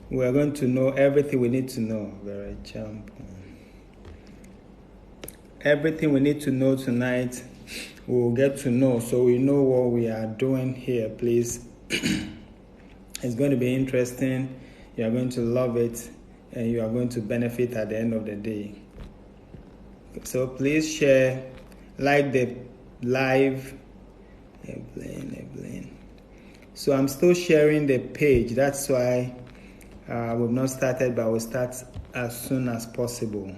We are going to know everything we need to know. Everything we need to know tonight, we will get to know, so we know what we are doing here, please. It's going to be interesting. You are going to love it, and you are going to benefit at the end of the day. So please share, like the live. So I'm still sharing the page. That's why we've not started, but we'll start as soon as possible.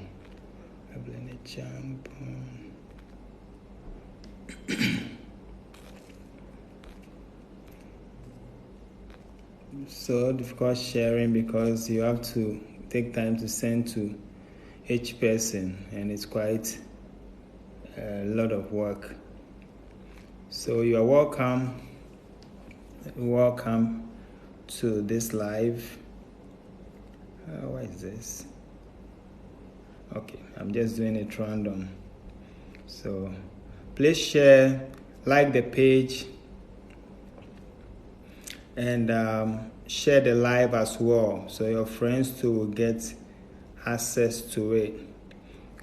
So difficult sharing because you have to take time to send to each person, and it's quite a lot of work. So you are welcome to this live. What is this? Okay, I'm just doing it random. So please share, like the page, and share the live as well, so your friends too will get access to it.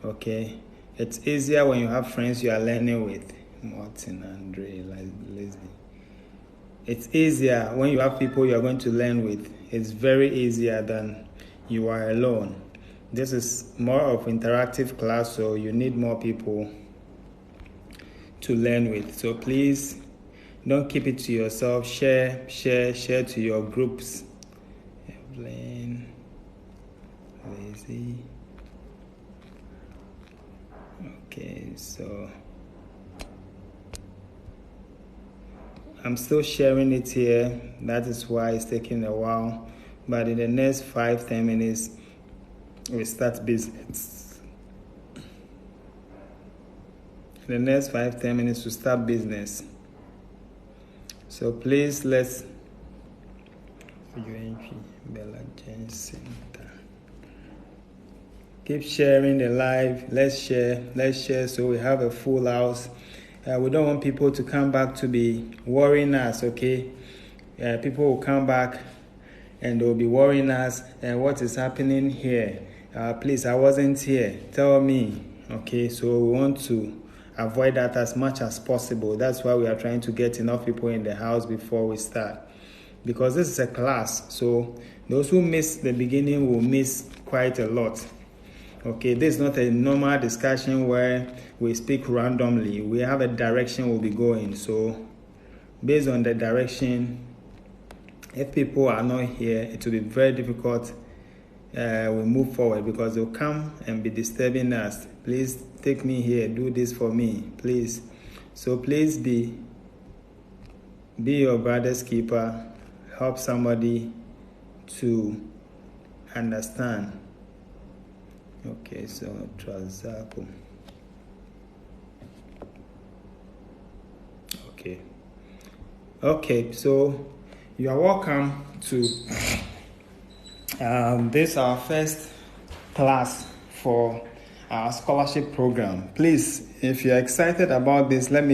Okay, it's easier when you have friends you are learning with. Martin, Andre, Leslie. It's easier when you have people you are going to learn with. It's very easier than you are alone. This is more of interactive class, so you need more people to learn with. So please don't keep it to yourself. Share to your groups. Evelyn, Lazy. Okay, so I'm still sharing it here. That is why it's taking a while. But in the next 5-10 minutes, we start business. In the next 5-10 minutes, we start business. So please, let's Bella Jensen. Keep sharing the live. Let's share so we have a full house. We don't want people to come back to be worrying us, okay? People will come back and they'll be worrying us. What is happening here? Please, I wasn't here. Tell me, okay? So we want to avoid that as much as possible. That's why we are trying to get enough people in the house before we start. Because this is a class, so those who miss the beginning will miss quite a lot. Okay, this is not a normal discussion where we speak randomly. We have a direction we'll be going. So based on the direction, if people are not here, it will be very difficult. We move forward because they'll come and be disturbing us. Please take me here, do this for me, please. So please be your brother's keeper. Help somebody to understand. Okay, so Trazaco. Okay, so you are welcome to this our first class for our scholarship program. Please, if you're excited about this, let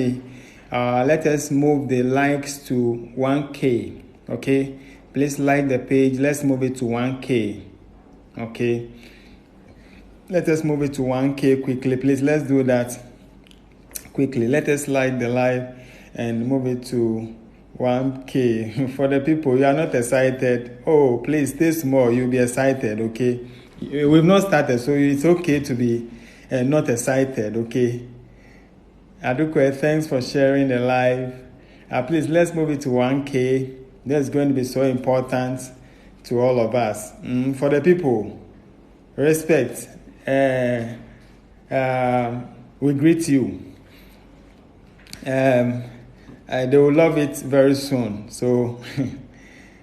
us move the likes to 1K. Okay, please like the page. Let's move it to 1K. Okay, let us move it to 1K quickly. Please, let's do that quickly. Let us like the live and move it to 1K. For the people, you are not excited. Oh, please stay small. You'll be excited, okay? We've not started, so it's okay to be not excited, okay? Adukwe, thanks for sharing the live. Please, let's move it to 1K. That's going to be so important to all of us. For the people, respect. We greet you. They will love it very soon. So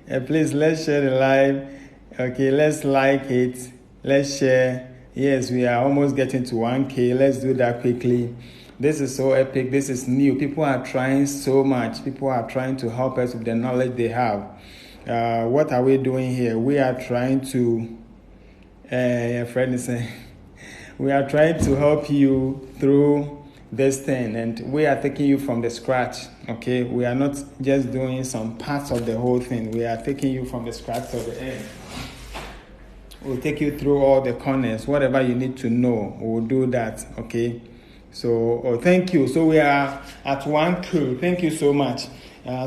please, let's share the live. Okay, let's like it. Let's share. Yes, we are almost getting to 1K. Let's do that quickly. This is so epic. This is new. People are trying so much. People are trying to help us with the knowledge they have. What are we doing here? We are trying to, friend is saying, we are trying to help you through this thing, and we are taking you from the scratch. Okay, we are not just doing some parts of the whole thing. We are taking you from the scratch to the end. We'll take you through all the corners. Whatever you need to know, we'll do that. Okay. So, thank you. So we are at 1:00. Thank you so much.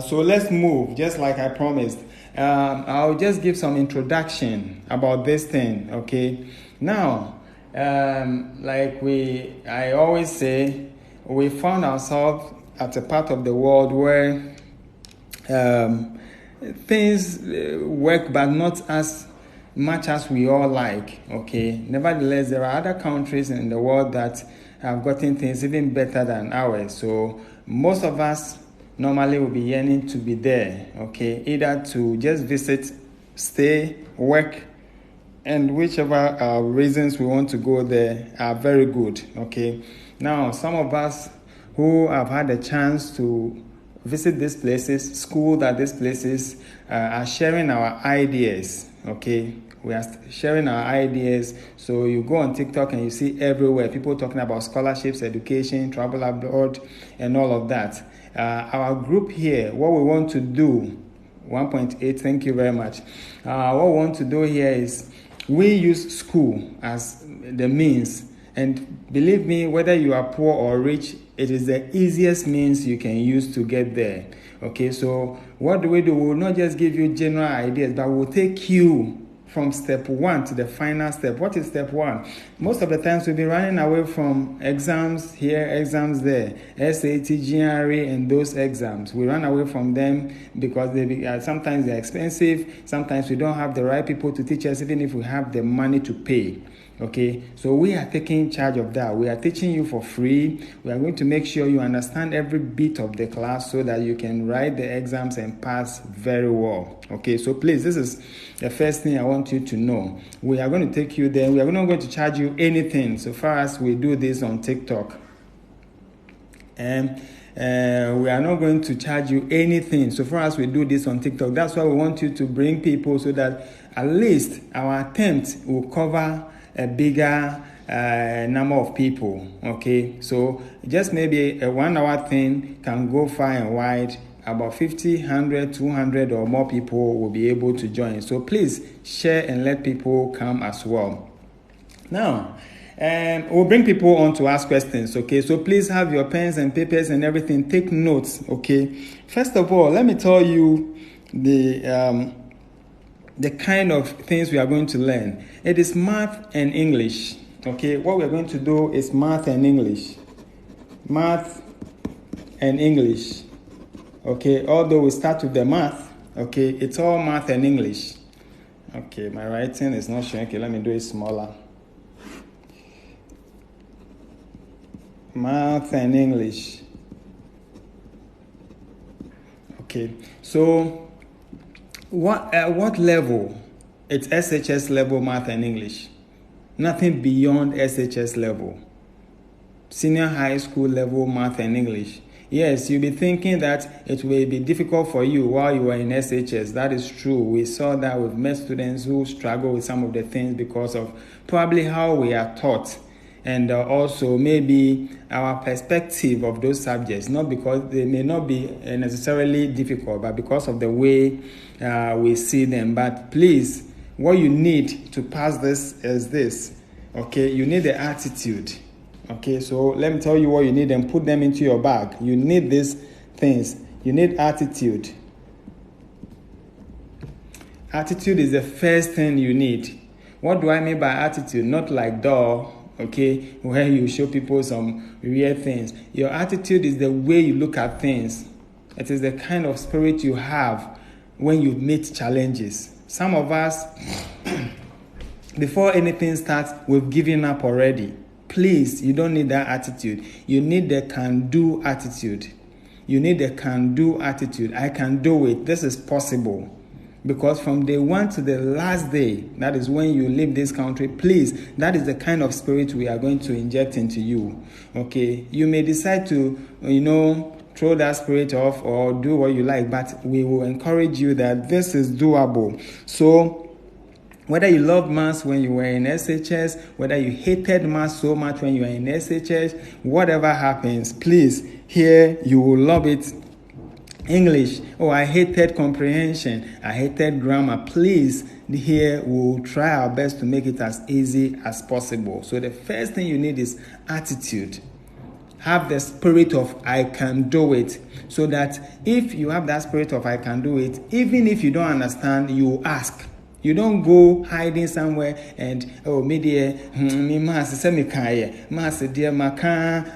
So let's move, just like I promised. I'll just give some introduction about this thing. Okay. Now, I always say, we found ourselves at a part of the world where things work, but not as much as we all like. Okay. Nevertheless, there are other countries in the world that have gotten things even better than ours. So most of us normally will be yearning to be there. Okay. Either to just visit, stay, work, and whichever reasons we want to go there are very good. Okay. Now, some of us who have had a chance to visit these places, school at these places, are sharing our ideas. Okay. We are sharing our ideas. So you go on TikTok and you see everywhere people talking about scholarships, education, travel abroad, and all of that. Our group here, what we want to do, 1.8, thank you very much. What we want to do here is we use school as the means. And believe me, whether you are poor or rich, it is the easiest means you can use to get there. Okay, so what do? We will not just give you general ideas, but we'll take you from step 1 to the final step. What is step 1? Most of the times we'll be running away from exams here, exams there, SAT, GRE, and those exams. We run away from them because sometimes they're expensive. Sometimes we don't have the right people to teach us, even if we have the money to pay. Okay, so we are taking charge of that. We are teaching you for free. We are going to make sure you understand every bit of the class so that you can write the exams and pass very well. Okay, so please, this is the first thing I want you to know. We are going to take you there. We are not going to charge you anything so far as we do this on TikTok. And we are not going to charge you anything so far as we do this on TikTok. That's why we want you to bring people so that at least our attempt will cover a bigger number of people. Okay, so just maybe a 1 hour thing can go far and wide. About 50, 100, 200 or more people will be able to join. So please share and let people come as well. Now, we'll bring people on to ask questions. Okay, so please have your pens and papers and everything. Take notes. Okay, first of all, let me tell you the kind of things we are going to learn. It is math and English. Okay, what we're going to do is math and English. Math and English. Okay, although we start with the math, okay, it's all math and English. Okay, my writing is not showing. Okay, let me do it smaller. Math and English. Okay, so what level? It's SHS level math and English. Nothing beyond SHS level. Senior high school level math and English. Yes, you'll be thinking that it will be difficult for you while you are in SHS. That is true. We saw that with met students who struggle with some of the things because of probably how we are taught. And also maybe our perspective of those subjects, not because they may not be necessarily difficult, but because of the way we see them. But please, what you need to pass this is this. Okay, you need the attitude. Okay, so let me tell you what you need and put them into your bag. You need these things. You need attitude. Attitude is the first thing you need. What do I mean by attitude? Not like doll. Okay, where you show people some weird things. Your attitude is the way you look at things. It is the kind of spirit you have when you meet challenges. Some of us, before anything starts, we've given up already. Please, you don't need that attitude. You need the can-do attitude. You need the can-do attitude. I can do it. This is possible. Because from day 1 to the last day, that is when you leave this country, please, that is the kind of spirit we are going to inject into you. Okay? You may decide to, throw that spirit off or do what you like, but we will encourage you that this is doable. So, whether you loved maths when you were in SHS, whether you hated maths so much when you were in SHS, whatever happens, please, here you will love it. English, I hated comprehension, I hated grammar. Please, here we'll try our best to make it as easy as possible. So the first thing you need is attitude. Have the spirit of I can do it, so that if you have that spirit of I can do it, even if you don't understand, you ask. You don't go hiding somewhere and, oh, me dear,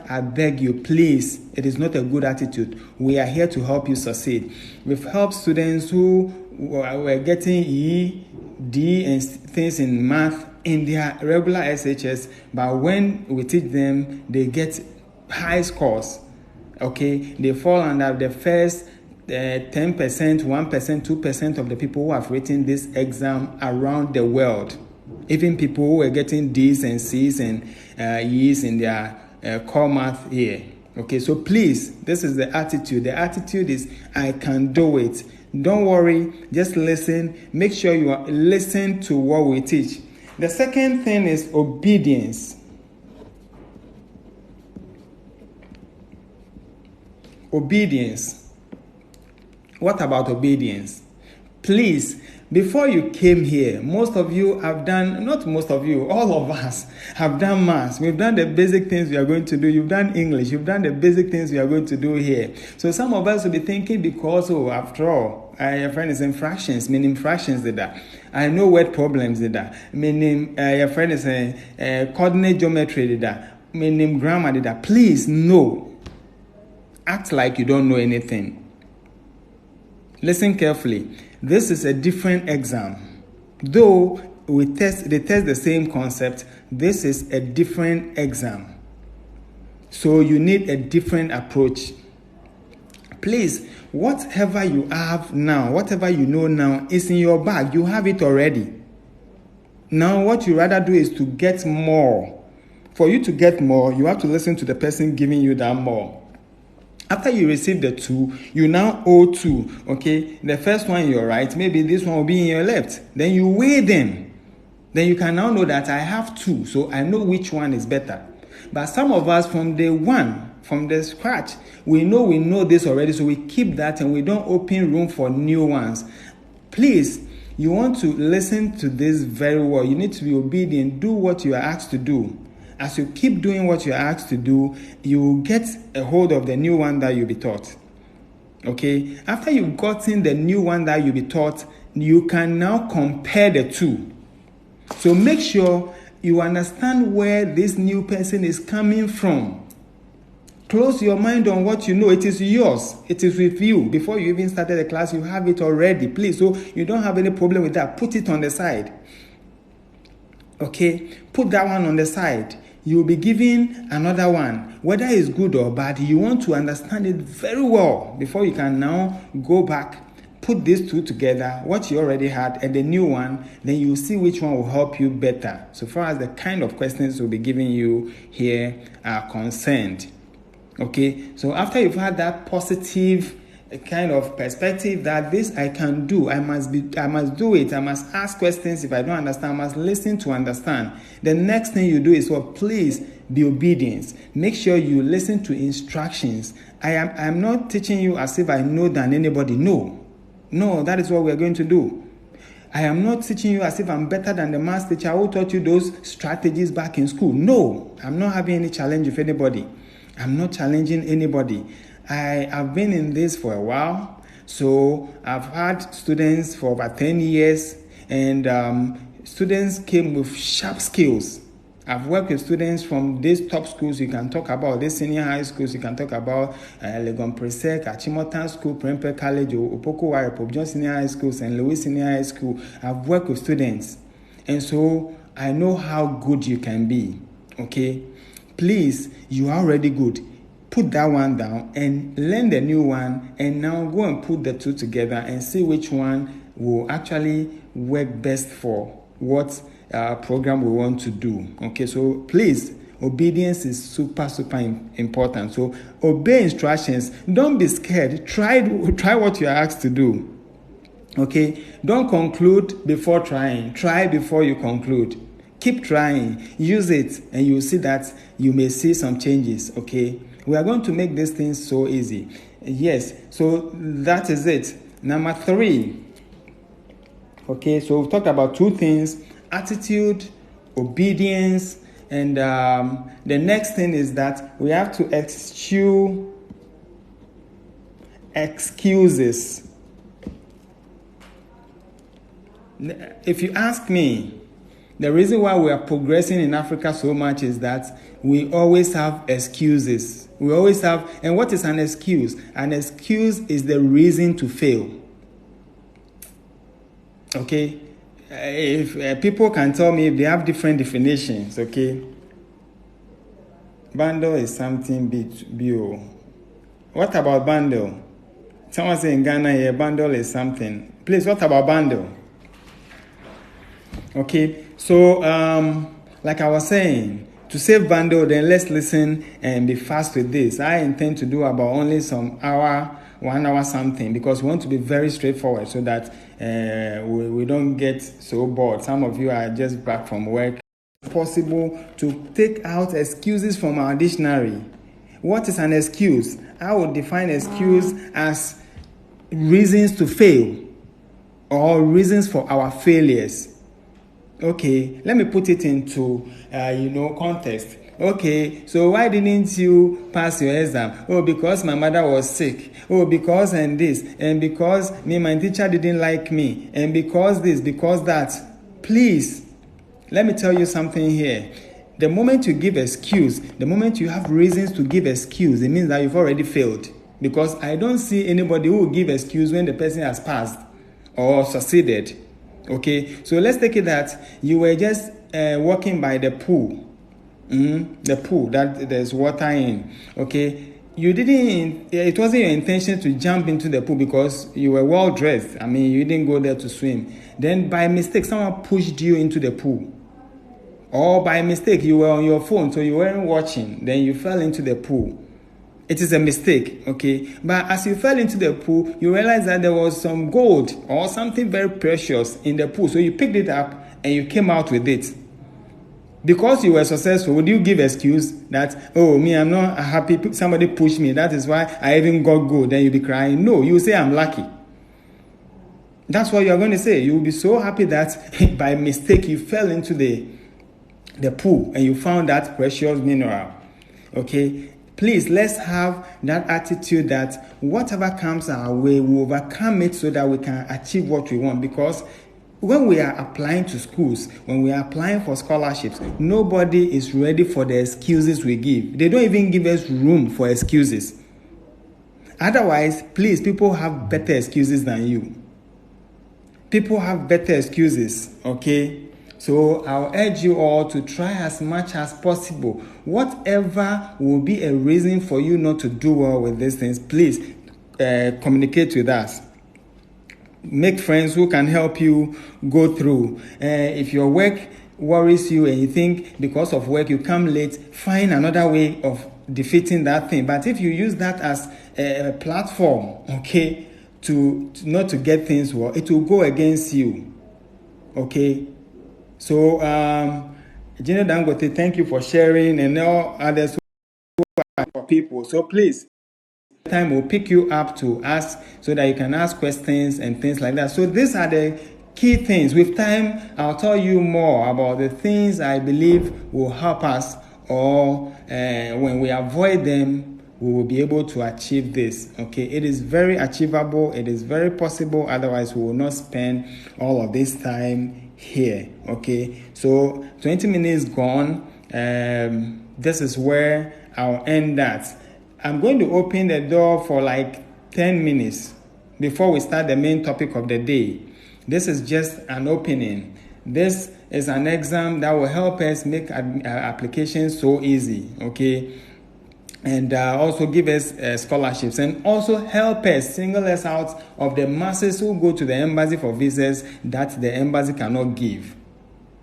I beg you, please. It is not a good attitude. We are here to help you succeed. We've helped students who were getting E, D, and things in math in their regular SHS, but when we teach them, they get high scores. Okay, they fall under the first 10%, 1%, 2% of the people who have written this exam around the world. Even people who are getting D's and C's and E's in their core math here. Okay, so please, this is the attitude. The attitude is I can do it. Don't worry, just listen. Make sure you listen to what we teach. The second thing is obedience. Obedience. What about obedience? Please, before you came here, most of you have done, not most of you, all of us have done maths. We've done the basic things we are going to do. You've done English. You've done the basic things we are going to do here. So some of us will be thinking because, after all, your friend is in fractions, meaning fractions did that. I know word problems did that. Meaning your friend is in coordinate geometry did that. Meaning grammar did that. Please, no. Act like you don't know anything. Listen carefully. This is a different exam. Though they test the same concept, this is a different exam. So you need a different approach. Please, whatever you have now, whatever you know now is in your bag. You have it already. Now what you rather do is to get more. For you to get more, you have to listen to the person giving you that more. After you receive the 2, you now owe 2, okay? The first one you're right, maybe this one will be in your left. Then you weigh them. Then you can now know that I have 2, so I know which one is better. But some of us from day one, from the scratch, we know this already, so we keep that and we don't open room for new ones. Please, you want to listen to this very well. You need to be obedient. Do what you are asked to do. As you keep doing what you're asked to do, you will get a hold of the new one that you'll be taught. Okay? After you've gotten the new one that you'll be taught, you can now compare the two. So make sure you understand where this new person is coming from. Close your mind on what you know. It is yours. It is with you. Before you even started the class, you have it already. Please, so you don't have any problem with that. Put it on the side. Okay? Put that one on the side. You will be given another one. Whether it's good or bad, you want to understand it very well before you can now go back, put these two together, what you already had, and the new one, then you see which one will help you better. So far as the kind of questions we'll be giving you here are concerned. Okay, so after you've had that positive kind of perspective that this I can do, I must do it, I must ask questions if I don't understand, I must listen to understand. The next thing you do is please be obedient. Make sure you listen to instructions. I am not teaching you as if I know than anybody. No, that is what we are going to do. I am not teaching you as if I'm better than the math teacher who taught you those strategies back in school. No, I'm not having any challenge with anybody. I'm not challenging anybody. I have been in this for a while, so I've had students for over 10 years, and students came with sharp skills. I've worked with students from these top schools you can talk about, these senior high schools you can talk about, Legon Presec, Achimota School, Prempeh College, Opoko Ware, Pope John Senior High School, St. Louis Senior High School. I've worked with students, and so I know how good you can be, okay? Please, you are already good. Put that one down and learn the new one, and now go and put the two together and see which one will actually work best for what program we want to do. Okay, so please, obedience is super important. So obey instructions. Don't be scared. Try what you are asked to do. Okay, don't conclude before trying. Try before you conclude. Keep trying. Use it, and you'll see that you may see some changes. Okay. We are going to make these things so easy. Yes, so that is it. Number 3, Okay, so we've talked about two things: attitude, obedience, and the next thing is that we have to eschew excuses. If you ask me, the reason why we are progressing in Africa so much is that we always have excuses. We always have, and what is an excuse? An excuse is the reason to fail. Okay? If people can tell me if they have different definitions, okay? Bundle is something bio. What about bundle? Someone say in Ghana here, bundle is something. Please, what about bundle? Okay, so like I was saying, to save bundle, then let's listen and be fast with this. I intend to do about only 1 hour something, because we want to be very straightforward so that we don't get so bored. Some of you are just back from work. It's possible to take out excuses from our dictionary. What is an excuse? I would define excuse as reasons to fail or reasons for our failures. Okay, let me put it into context. Okay, so why didn't you pass your exam? Oh, because my mother was sick. Oh, because and this, and because my teacher didn't like me, and because this, because that. Please, let me tell you something here. The moment you give excuse, the moment you have reasons to give excuse, it means that you've already failed. Because I don't see anybody who will give excuse when the person has passed or succeeded. Okay, so let's take it that you were just walking by the pool. The pool that there's water in. Okay, it wasn't your intention to jump into the pool because you were well dressed. I mean, you didn't go there to swim. Then by mistake, someone pushed you into the pool. Or by mistake, you were on your phone, so you weren't watching. Then you fell into the pool. It is a mistake, okay? But as you fell into the pool, you realized that there was some gold or something very precious in the pool. So you picked it up and you came out with it. Because you were successful, would you give excuse that, oh, I'm not happy, somebody pushed me, that is why I even got gold? Then you'll be crying. No, you say I'm lucky. That's what you're going to say. You'll be so happy that by mistake you fell into the pool and you found that precious mineral, okay? Please, let's have that attitude that whatever comes our way, we overcome it so that we can achieve what we want. Because when we are applying to schools, when we are applying for scholarships, nobody is ready for the excuses we give. They don't even give us room for excuses. Otherwise, please, people have better excuses than you. People have better excuses, okay? So I'll urge you all to try as much as possible. Whatever will be a reason for you not to do well with these things, please communicate with us. Make friends who can help you go through. If your work worries you and you think because of work you come late, find another way of defeating that thing. But if you use that as a platform, okay, to not to get things well, it will go against you. Okay. So, Gina Dangote, thank you for sharing, and all others who are for people. So please, time will pick you up to ask so that you can ask questions and things like that. So these are the key things. With time, I'll tell you more about the things I believe will help us, or when we avoid them, we will be able to achieve this. Okay, it is very achievable. It is very possible. Otherwise, we will not spend all of this time here. Okay, so 20 minutes gone. This is where I'll end that. I'm going to open the door for like 10 minutes before we start the main topic of the day. This is just an opening. This is an exam that will help us make applications so easy. Okay, and also give us scholarships, and also help us single us out of the masses who go to the embassy for visas that the embassy cannot give.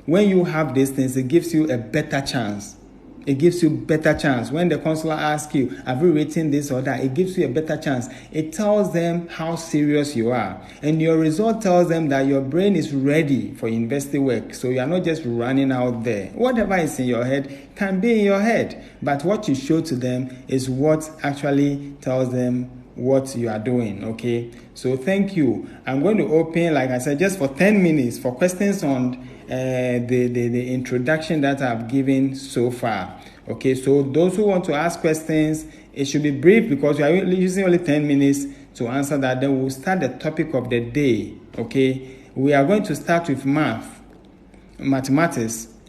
When you have these things, it gives you a better chance. It gives you better chance. When the consular asks you, have you written this or that? It gives you a better chance. It tells them how serious you are. And your result tells them that your brain is ready for university work. So you are not just running out there. Whatever is in your head can be in your head. But what you show to them is what actually tells them what you are doing. Okay, so thank you. I'm going to open, like I said, just for 10 minutes for questions on the introduction that I've given so far. Okay, so those who want to ask questions, it should be brief because we are using only 10 minutes to answer that. Then we'll start the topic of the day. Okay, we are going to start with mathematics,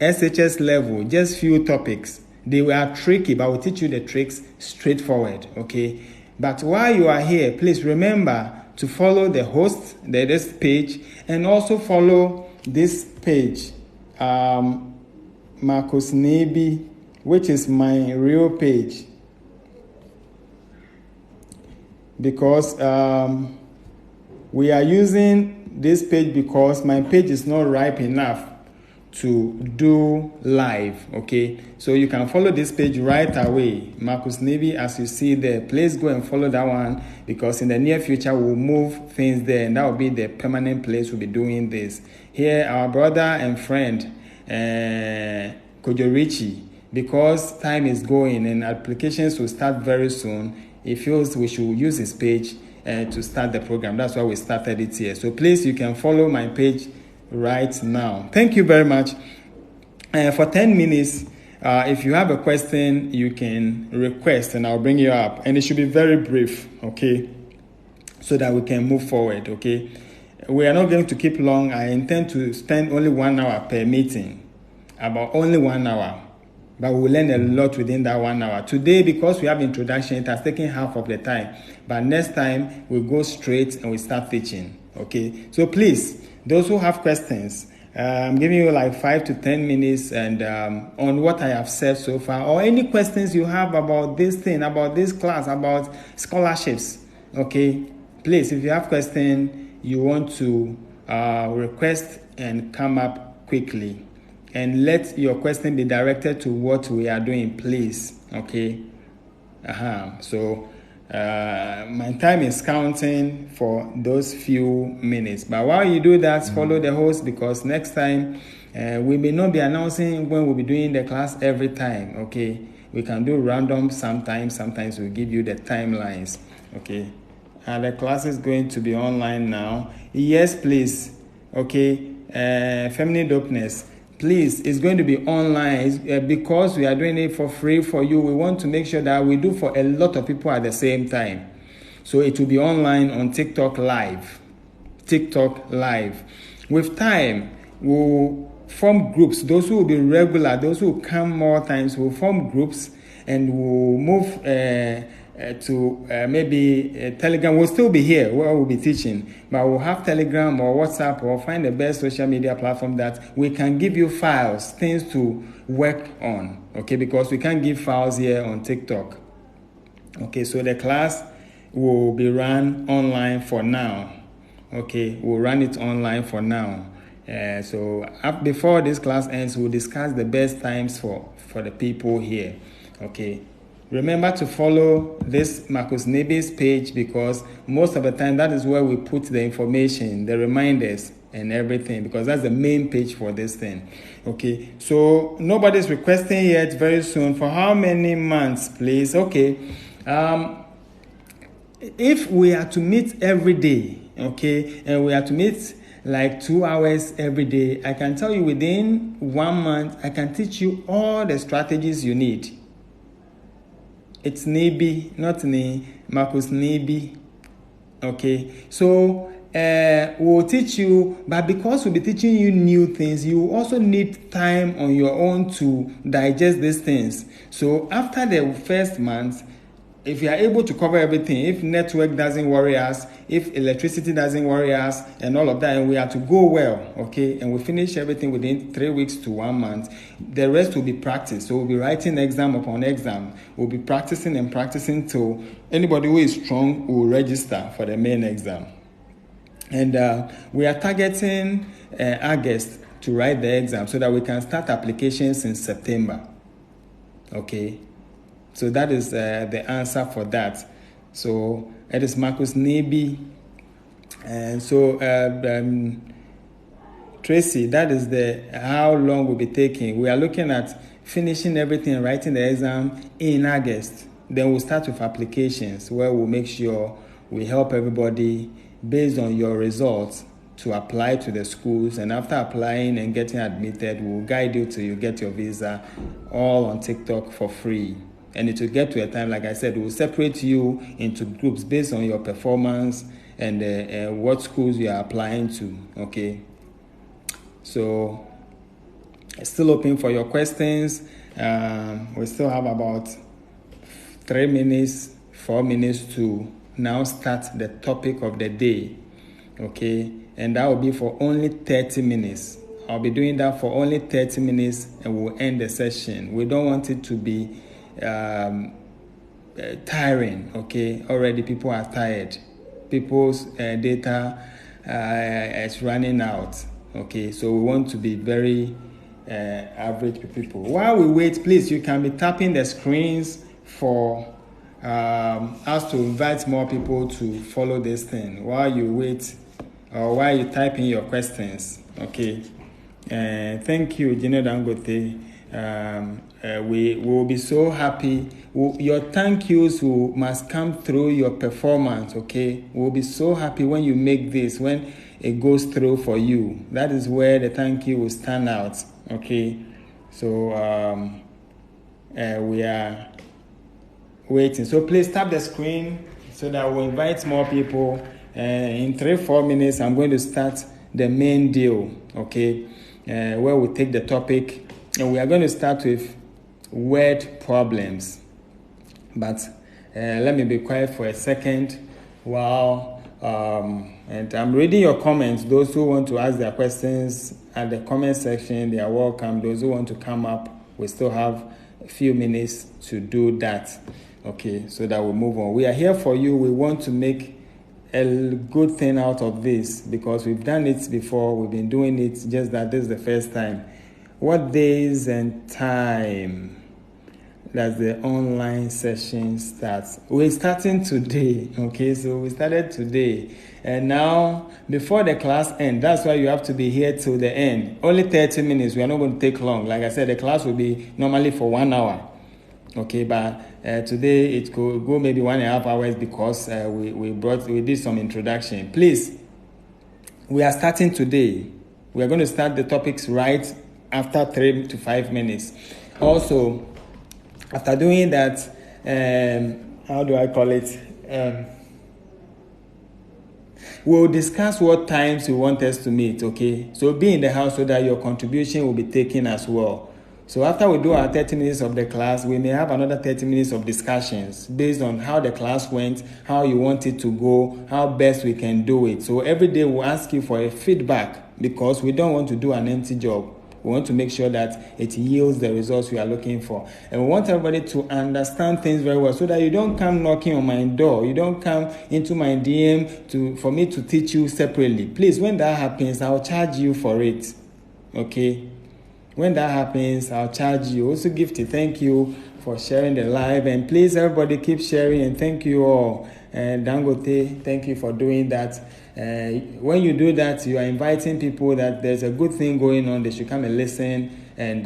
SHS level, just few topics. They were tricky, but we'll teach you the tricks straightforward. Okay, but while you are here, please remember to follow the host, this page, and also follow this page, Marcus Nebi, which is my real page, because we are using this page because my page is not ripe enough to do live. Okay, so you can follow this page right away, Marcus Nebi, as you see there. Please go and follow that one, because in the near future we'll move things there, and that will be the permanent place we'll be doing this. Here, our brother and friend Kojo Richie, because time is going and applications will start very soon, he feels we should use his page to start the program. That's why we started it here. So please, you can follow my page right now. Thank you very much. For 10 minutes, if you have a question, you can request and I'll bring you up. And it should be very brief, okay, so that we can move forward, okay? We are not going to keep long. I intend to spend only 1 hour per meeting, about only 1 hour. But we'll learn a lot within that 1 hour. Today, because we have introduction, it has taken half of the time. But next time, we'll go straight and we start teaching, okay? So please, those who have questions, I'm giving you like 5 to 10 minutes and on what I have said so far, or any questions you have about this thing, about this class, about scholarships, okay? Please, if you have questions, you want to request and come up quickly. And let your question be directed to what we are doing, please, okay? So my time is counting for those few minutes. But while you do that, follow the host, because next time we may not be announcing when we'll be doing the class every time, okay? We can do random sometimes. Sometimes we'll give you the timelines, okay? The class is going to be online now. Yes, please, okay? Feminine dopeness. Please, it's going to be online because we are doing it for free for you. We want to make sure that we do for a lot of people at the same time. So it will be online on TikTok Live. TikTok Live. With time, we'll form groups. Those who will be regular, those who will come more times, will form groups and we'll move to maybe Telegram. We'll still be here where we'll be teaching, but we'll have Telegram or WhatsApp, or find the best social media platform that we can give you files, things to work on, okay? Because we can't give files here on TikTok. Okay, so the class will be run online for now. Okay, we'll run it online for now. So before this class ends, we'll discuss the best times for the people here, okay? Remember to follow this Marcus Nebi's page, because most of the time that is where we put the information, the reminders and everything, because that's the main page for this thing. Okay, so nobody's requesting yet. Very soon. For how many months, please? Okay, if we are to meet every day, okay, and we are to meet like 2 hours every day, I can tell you within 1 month, I can teach you all the strategies you need. It's Nebi, not me, Marcus Nebi. Okay, so we'll teach you, but because we'll be teaching you new things, you also need time on your own to digest these things. So after the first month, if you are able to cover everything, if network doesn't worry us, if electricity doesn't worry us, and all of that, and we are to go well, okay, and we finish everything within 3 weeks to 1 month, the rest will be practice. So we'll be writing exam upon exam. We'll be practicing and practicing till anybody who is strong will register for the main exam. And we are targeting August to write the exam so that we can start applications in September, okay? So that is the answer for that. So it is Marcus Nebi. And so Tracy, that is how long we'll be taking. We are looking at finishing everything, writing the exam in August. Then we'll start with applications, where we'll make sure we help everybody based on your results to apply to the schools. And after applying and getting admitted, we'll guide you till you get your visa, all on TikTok for free. And it will get to a time, like I said, we'll separate you into groups based on your performance and what schools you are applying to. Okay, so still open for your questions. We still have about 3 minutes, 4 minutes to now start the topic of the day. Okay, and that will be for only 30 minutes. I'll be doing that for only 30 minutes and we'll end the session. We don't want it to be tiring. Okay, already people are tired. People's data is running out. Okay, so we want to be very average people. While we wait, please, you can be tapping the screens for us to invite more people to follow this thing while you wait or while you type in your questions. Okay, thank you, Gino Dangote. We will be so happy. Your thank yous must come through your performance. Okay, we'll be so happy when you make this, when it goes through for you. That is where the thank you will stand out. Okay, so we are waiting. So please tap the screen so that we'll invite more people. In 3-4 minutes, I'm going to start the main deal. Okay, where we take the topic, and we are going to start with word problems. But let me be quiet for a second while and I'm reading your comments. Those who want to ask their questions at the comment section, they are welcome. Those who want to come up, we still have a few minutes to do that. Okay, so that we'll move on. We are here for you. We want to make a good thing out of this because we've done it before. We've been doing it, just that this is the first time. What days and time does the online session start? We're starting today. Okay, so we started today. And now, before the class ends, that's why you have to be here till the end. Only 30 minutes. We are not going to take long. Like I said, the class will be normally for 1 hour. Okay, but today it could go maybe 1.5 hours because we did some introduction. Please, we are starting today. We are going to start the topics right after 3 to 5 minutes. Also, after doing that, how do I call it? We'll discuss what times you want us to meet, okay? So be in the house so that your contribution will be taken as well. So after we do our 30 minutes of the class, we may have another 30 minutes of discussions based on how the class went, how you want it to go, how best we can do it. So every day we'll ask you for a feedback because we don't want to do an empty job. We want to make sure that it yields the results we are looking for. And we want everybody to understand things very well so that you don't come knocking on my door. You don't come into my DM for me to teach you separately. Please, when that happens, I'll charge you for it. Okay? When that happens, I'll charge you. Also, Gifty, thank you for sharing the live. And please, everybody, keep sharing. And thank you all. And Dangote, thank you for doing that. When you do that, you are inviting people that there's a good thing going on. They should come and listen, and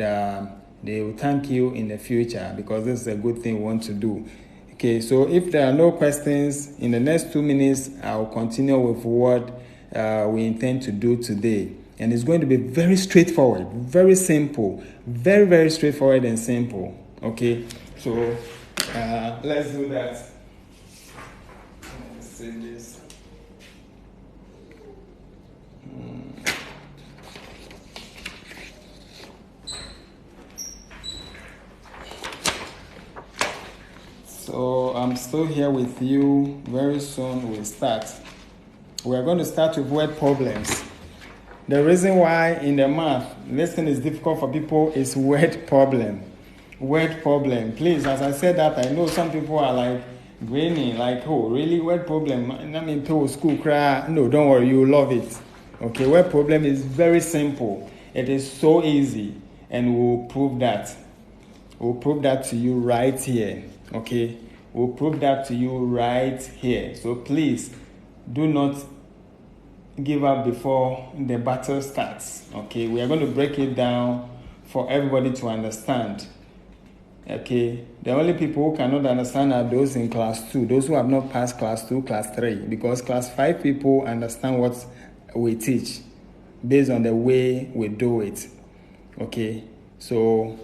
they will thank you in the future because this is a good thing we want to do. Okay, so if there are no questions, in the next 2 minutes, I'll continue with what we intend to do today. And it's going to be very straightforward, very simple, very, very straightforward and simple. Okay, so let's do that. Let's see this. So I'm still here with you. Very soon we'll start. We are going to start with word problems. The reason why in the math this thing is difficult for people is word problem. Word problem. Please, as I said that, I know some people are like grinning, like, oh, really, word problem? I mean, people school cry. No, don't worry, you love it. Okay, word problem is very simple. It is so easy, and we'll prove that. We'll prove that to you right here. Okay, we'll prove that to you right here. So please, do not give up before the battle starts. Okay, we are going to break it down for everybody to understand. Okay, the only people who cannot understand are those in class 2, those who have not passed class 2, class 3, because class 5 people understand what we teach based on the way we do it. Okay, so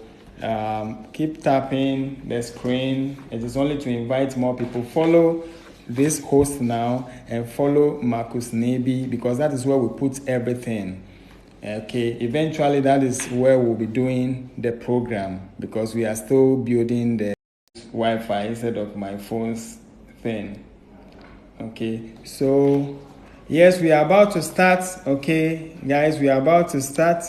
keep tapping the screen. It is only to invite more people. Follow this host now and follow Marcus Nebi, because that is where we put everything. Okay, eventually that is where we'll be doing the program, because we are still building the Wi-Fi instead of my phone's thing. Okay, so yes, we are about to start. Okay, guys, we are about to start.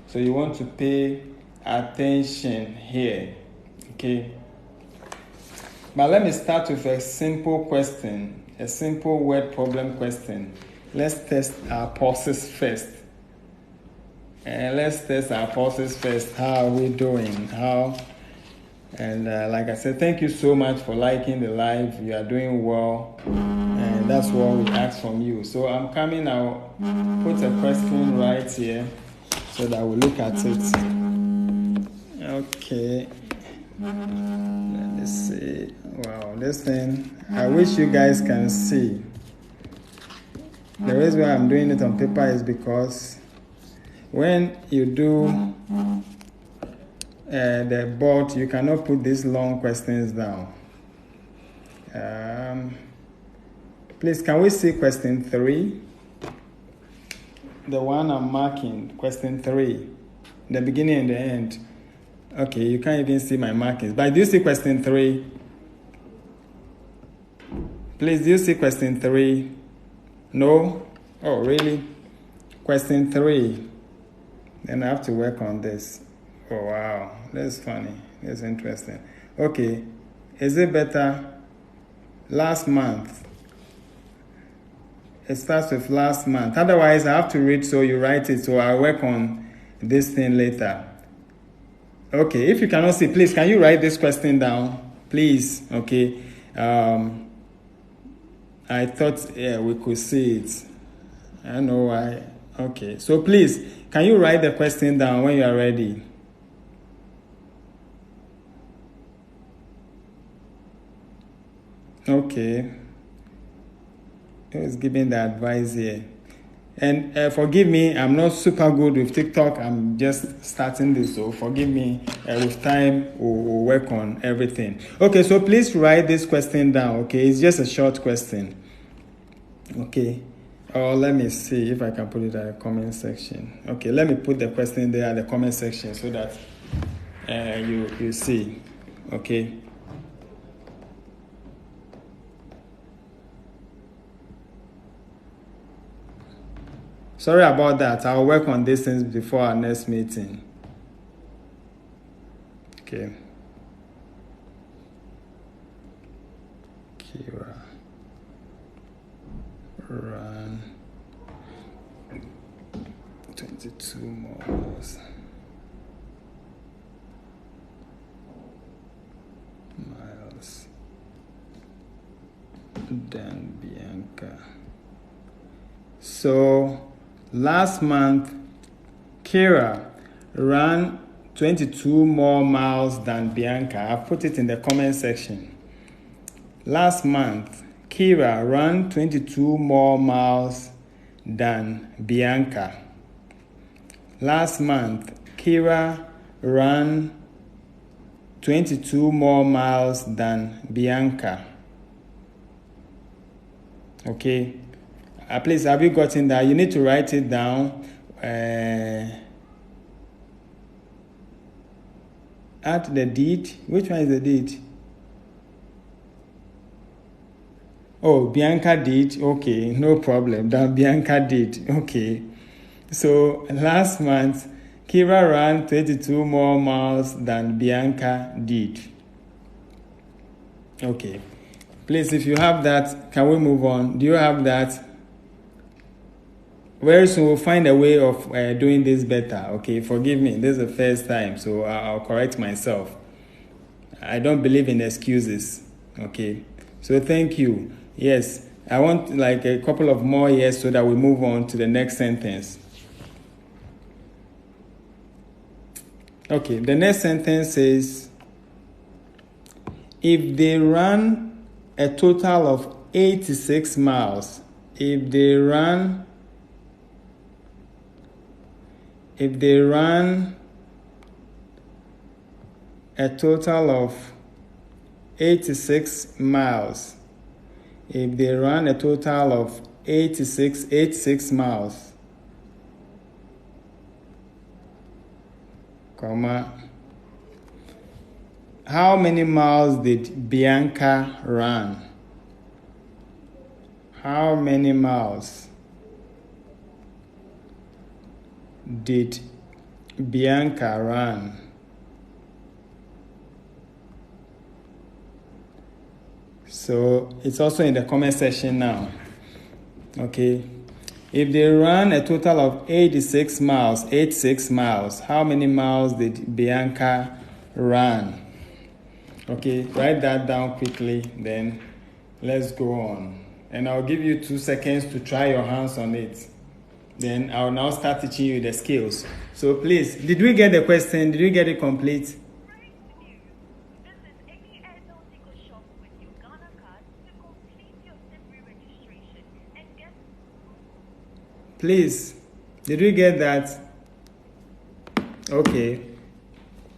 So you want to pay attention here. Okay, but let me start with a simple question, a simple word problem question. Let's test our pulses first. How are we doing? And like I said, thank you so much for liking the live. You are doing well, and that's what we ask from you. So I'm coming. I'll put a question right here so that we look at it. Okay. Let me see. Wow, this thing. I wish you guys can see. The reason why I'm doing it on paper is because when you do the board, you cannot put these long questions down. Please, can we see question 3? The one I'm marking, question 3, the beginning and the end. Okay, you can't even see my markings. But do you see question 3? Please, do you see question 3? No? Oh, really? Question 3. Then I have to work on this. Oh, wow. That's funny. That's interesting. Okay. Is it better? Last month. It starts with last month. Otherwise, I have to read, so you write it. So I'll work on this thing later. Okay. If you cannot see, please, can you write this question down? Please. Okay. I thought we could see it. I don't know why. Okay. So please, can you write the question down when you are ready? Okay. Who's giving the advice here? And forgive me, I'm not super good with TikTok. I'm just starting this, so forgive me. With time, we'll work on everything. Okay, so please write this question down, okay? It's just a short question. Okay. Oh, let me see if I can put it at the comment section. Okay, let me put the question there at the comment section so that you see. Okay. Sorry about that. I'll work on these things before our next meeting. Okay. Kira. Run 22 miles. Dan Bianca. So last month, Kira ran 22 more miles than Bianca. I've put it in the comment section. Last month, Kira ran 22 more miles than Bianca. Last month, Kira ran 22 more miles than Bianca. Okay. Please, have you gotten that? You need to write it down. Add the date. Which one is the date? Oh, Bianca did. Okay, no problem. That Bianca did. Okay. So last month, Kira ran 22 more miles than Bianca did. Okay. Please, if you have that, can we move on? Do you have that? Very soon we'll find a way of doing this better. Okay, forgive me. This is the first time, so I'll correct myself. I don't believe in excuses. Okay. So thank you. Yes, I want like a couple of more years so that we move on to the next sentence. Okay, the next sentence says, if they run a total of 86 miles, if they run a total of 86 miles, if they run a total of 86 miles, comma, how many miles did Bianca run? How many miles did Bianca run? So it's also in the comment section now. Okay. If they run a total of 86 miles, how many miles did Bianca run? Okay, write that down quickly, then let's go on. And I'll give you 2 seconds to try your hands on it. Then I'll now start teaching you the skills. So please, did we get the question? Did we get it complete? Please, did we get that? Okay.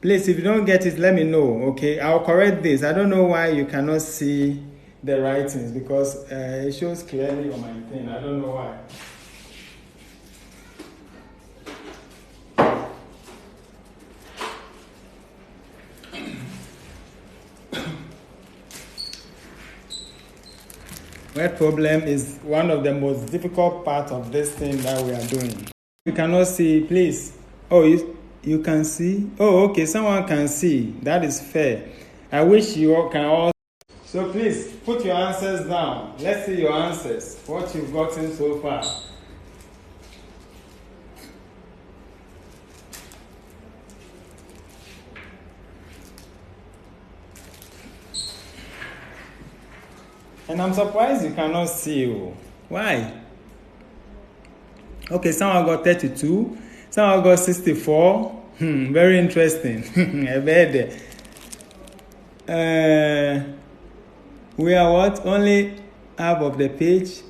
Please, if you don't get it, let me know, okay? I'll correct this. I don't know why you cannot see the writings, because it shows clearly on my thing. I don't know why. Word problem is one of the most difficult parts of this thing that we are doing. You cannot see, please. Oh, you can see? Oh, okay, someone can see. That is fair. I wish you all can all. So please, put your answers down. Let's see your answers, what you've gotten so far. And I'm surprised you cannot see you. Why? Okay, someone got 32. Someone got 64. Very interesting. I bet. We are what? Only half of the page.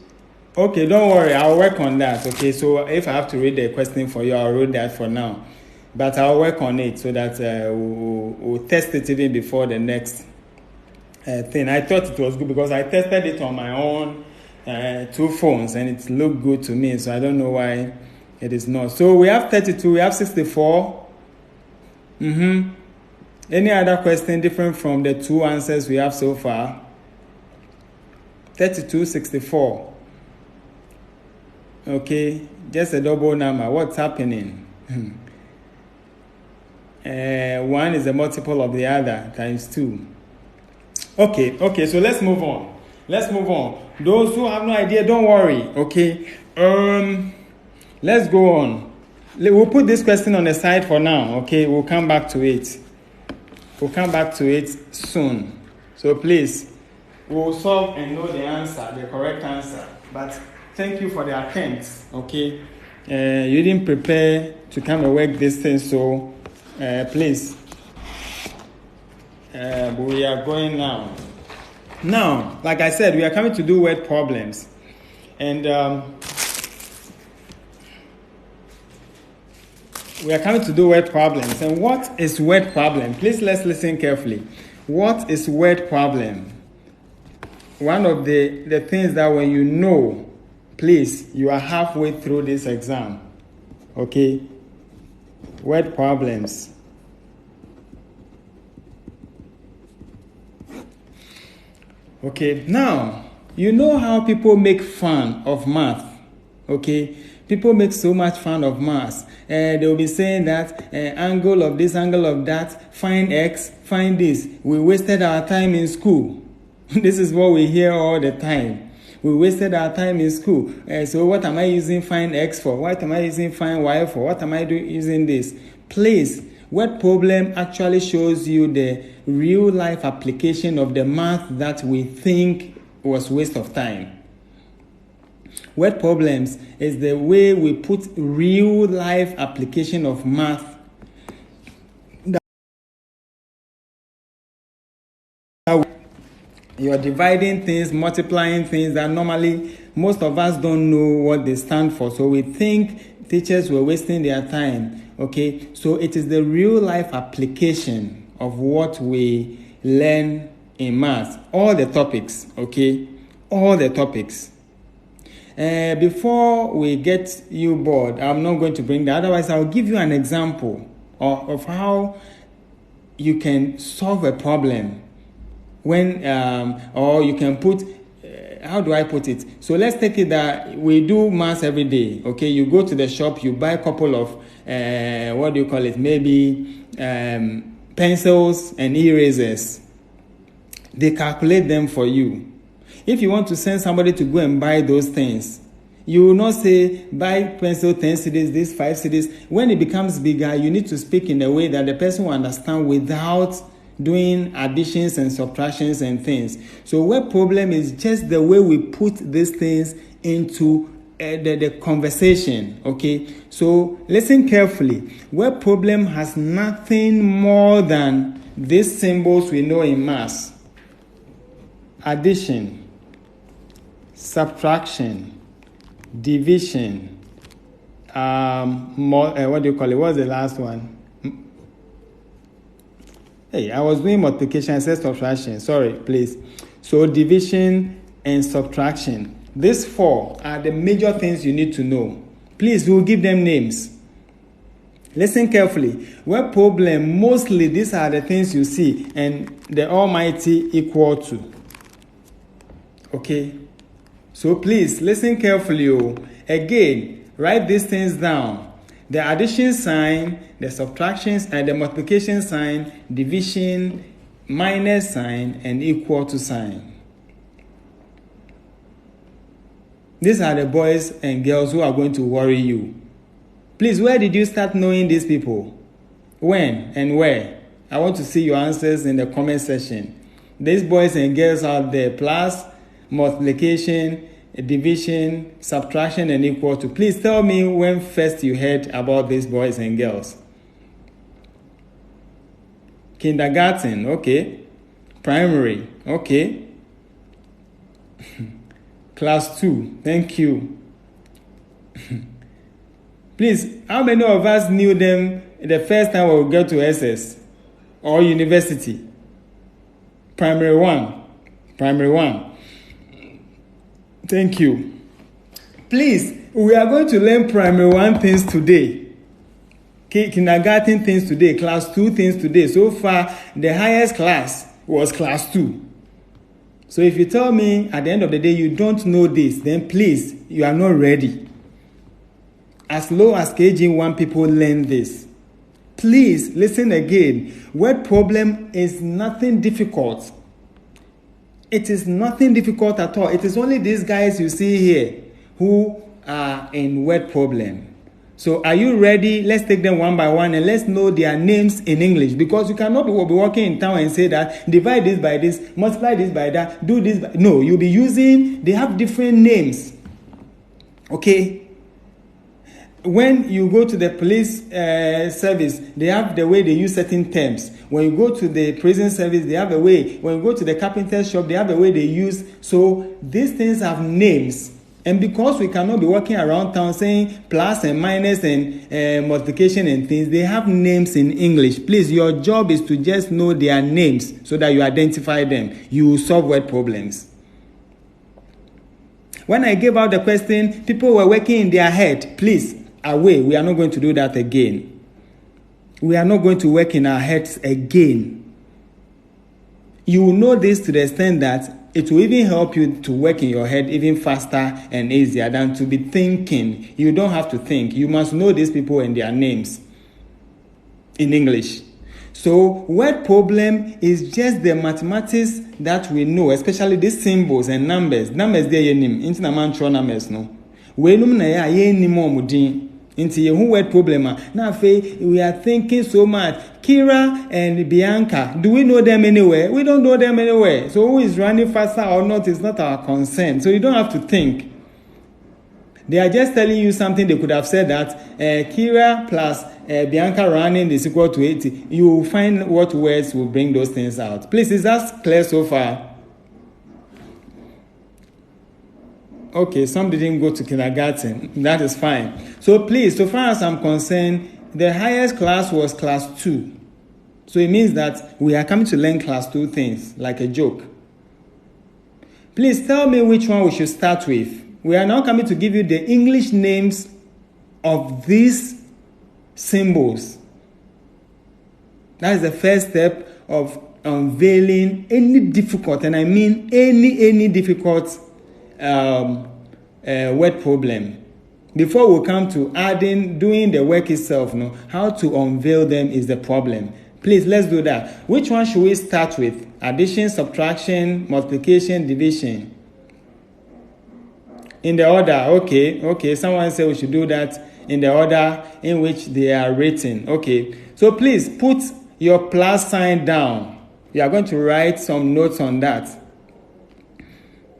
Okay, don't worry. I'll work on that. Okay, so if I have to read the question for you, I'll read that for now. But I'll work on it so that we'll test it even before the next thing. I thought it was good because I tested it on my own 2 phones and it looked good to me. So I don't know why it is not. So we have 32. We have 64. Any other question different from the 2 answers we have so far? 32, 64. Okay, just a double number. What's happening? 1 is a multiple of the other times 2. Okay, so let's move on. Those who have no idea, don't worry. Okay, let's go on. We'll put this question on the side for now. Okay, we'll come back to it. Soon. So please, we'll solve and know the answer, the correct answer. But thank you for the attempt. Okay, you didn't prepare to come and work this thing, so please. We are going now. Now, like I said, we are coming to do word problems. And we are coming to do word problems. And what is word problem? Please, let's listen carefully. What is word problem? One of the things that when you know, please, you are halfway through this exam. Okay? Word problems. Okay, now, you know how people make fun of math, okay? People make so much fun of math. They will be saying that angle of this, angle of that, find x, find this. We wasted our time in school. This is what we hear all the time. We wasted our time in school. So what am I using find x for? What am I using find y for? What am I using this? Please, word problem actually shows you the real life application of the math that we think was waste of time. Word problems is the way we put real life application of math You're dividing things, multiplying things that normally most of us don't know what they stand for. So we think teachers were wasting their time. Okay, so it is the real life application of what we learn in maths. All the topics, okay? All the topics. Before we get you bored, I'm not going to bring that. Otherwise, I'll give you an example of how you can solve a problem when, or you can put, how do I put it? So let's take it that we do maths every day, okay? You go to the shop, you buy a couple of, what do you call it? Maybe pencils and erasers. They calculate them for you. If you want to send somebody to go and buy those things, you will not say, buy pencil 10 cedis, this 5 cedis. When it becomes bigger, you need to speak in a way that the person will understand without doing additions and subtractions and things. So word problem is just the way we put these things into the conversation, okay? So listen carefully. Word problem has nothing more than these symbols we know in maths. Addition, subtraction, division, what do you call it? What's the last one? Hey, I was doing multiplication, I said subtraction. Sorry, please. So division and subtraction. These four are the major things you need to know. Please, we'll give them names. Listen carefully. Word problem, mostly these are the things you see, and the almighty equal to. Okay? So please, listen carefully. Again, write these things down. The addition sign, the subtractions, and the multiplication sign, division, minus sign, and equal to sign. These are the boys and girls who are going to worry you. Please, where did you start knowing these people? When and where? I want to see your answers in the comment section. These boys and girls out there, plus, multiplication, division, subtraction, and equal to. Please tell me when first you heard about these boys and girls. Kindergarten, okay. Primary, okay. Class 2, thank you. Please, how many of us knew them the first time we got to SS or university? Primary 1. Primary 1. Thank you. Please, we are going to learn primary 1 things today. Kindergarten things today, class 2 things today. So far, the highest class was class 2. So if you tell me at the end of the day you don't know this, then please, you are not ready. As low as KG1 people learn this. Please, listen again. Word problem is nothing difficult. It is nothing difficult at all. It is only these guys you see here who are in word problem. So are you ready? Let's take them one by one and let's know their names in English, because you cannot be walking in town and say that divide this by this, multiply this by that, do this by... No, you'll be using, they have different names. Okay? When you go to the police service, they have the way they use certain terms. When you go to the prison service, they have a way. When you go to the carpenter's shop, they have a way they use. So these things have names. And because we cannot be walking around town saying plus and minus and multiplication and things, they have names in English. Please, your job is to just know their names so that you identify them. You will solve word problems. When I gave out the question, people were working in their head. Please, away. We are not going to do that again. We are not going to work in our heads again. You will know this to the extent that it will even help you to work in your head even faster and easier than to be thinking. You don't have to think. You must know these people and their names in English. So word problem is just the mathematics that we know, especially these symbols and numbers. Numbers there nim. Into na man throw numbers no. We num na ya ye nim omudin. Into ye who word problem. Now we are thinking so much. Kira and Bianca, do we know them anywhere? We don't know them anywhere. So who is running faster or not is not our concern. So you don't have to think. They are just telling you something. They could have said that Kira plus Bianca running is equal to 80. You will find what words will bring those things out. Please, is that clear so far? Okay, some didn't go to kindergarten. That is fine. So please, so far as I'm concerned, the highest class was class 2. So it means that we are coming to learn class 2 things, like a joke. Please tell me which one we should start with. We are now coming to give you the English names of these symbols. That is the first step of unveiling any difficult, and I mean any difficult word problem. Before we come to doing the work itself, no, how to unveil them is the problem. Please, let's do that. Which one should we start with? Addition, subtraction, multiplication, division. In the order, okay. Someone said we should do that in the order in which they are written. Okay, so please put your plus sign down. You are going to write some notes on that,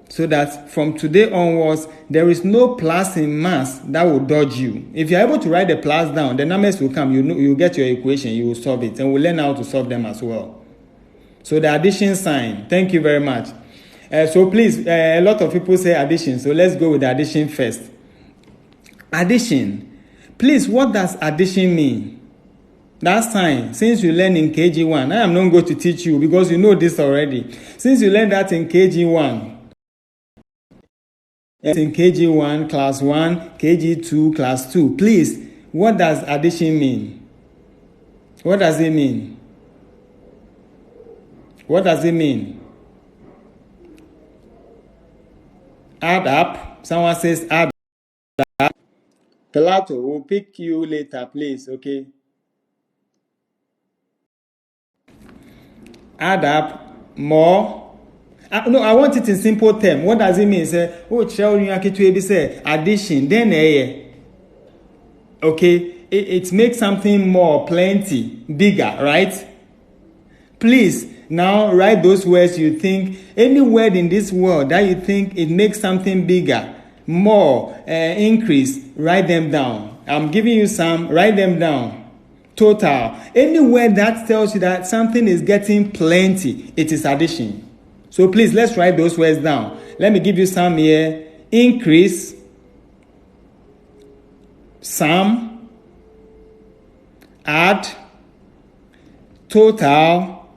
so that from today onwards, there is no plus in maths that will dodge you. If you are able to write the plus down, the numbers will come. You get your equation, you will solve it, and we'll learn how to solve them as well. So the addition sign, thank you very much. So please, a lot of people say addition, so let's go with the addition first. Addition. Please, what does addition mean? That sign, since you learn in KG1, I am not going to teach you because you know this already. Since you learned that in KG1, in KG1, class 1, KG2, class 2. Please, what does addition mean? What does it mean? What does it mean? Add up. Someone says add up. Pilato, we'll pick you later, please, okay? Add up more. No, I want it in simple term. What does it mean? Say, say addition, then okay, it makes something more, plenty, bigger, right? Please, now write those words you think, any word in this world that you think it makes something bigger, more, increase, write them down. I'm giving you some, write them down. Total. Any word that tells you that something is getting plenty, it is addition. So please, let's write those words down. Let me give you some here. Increase, sum, add, total,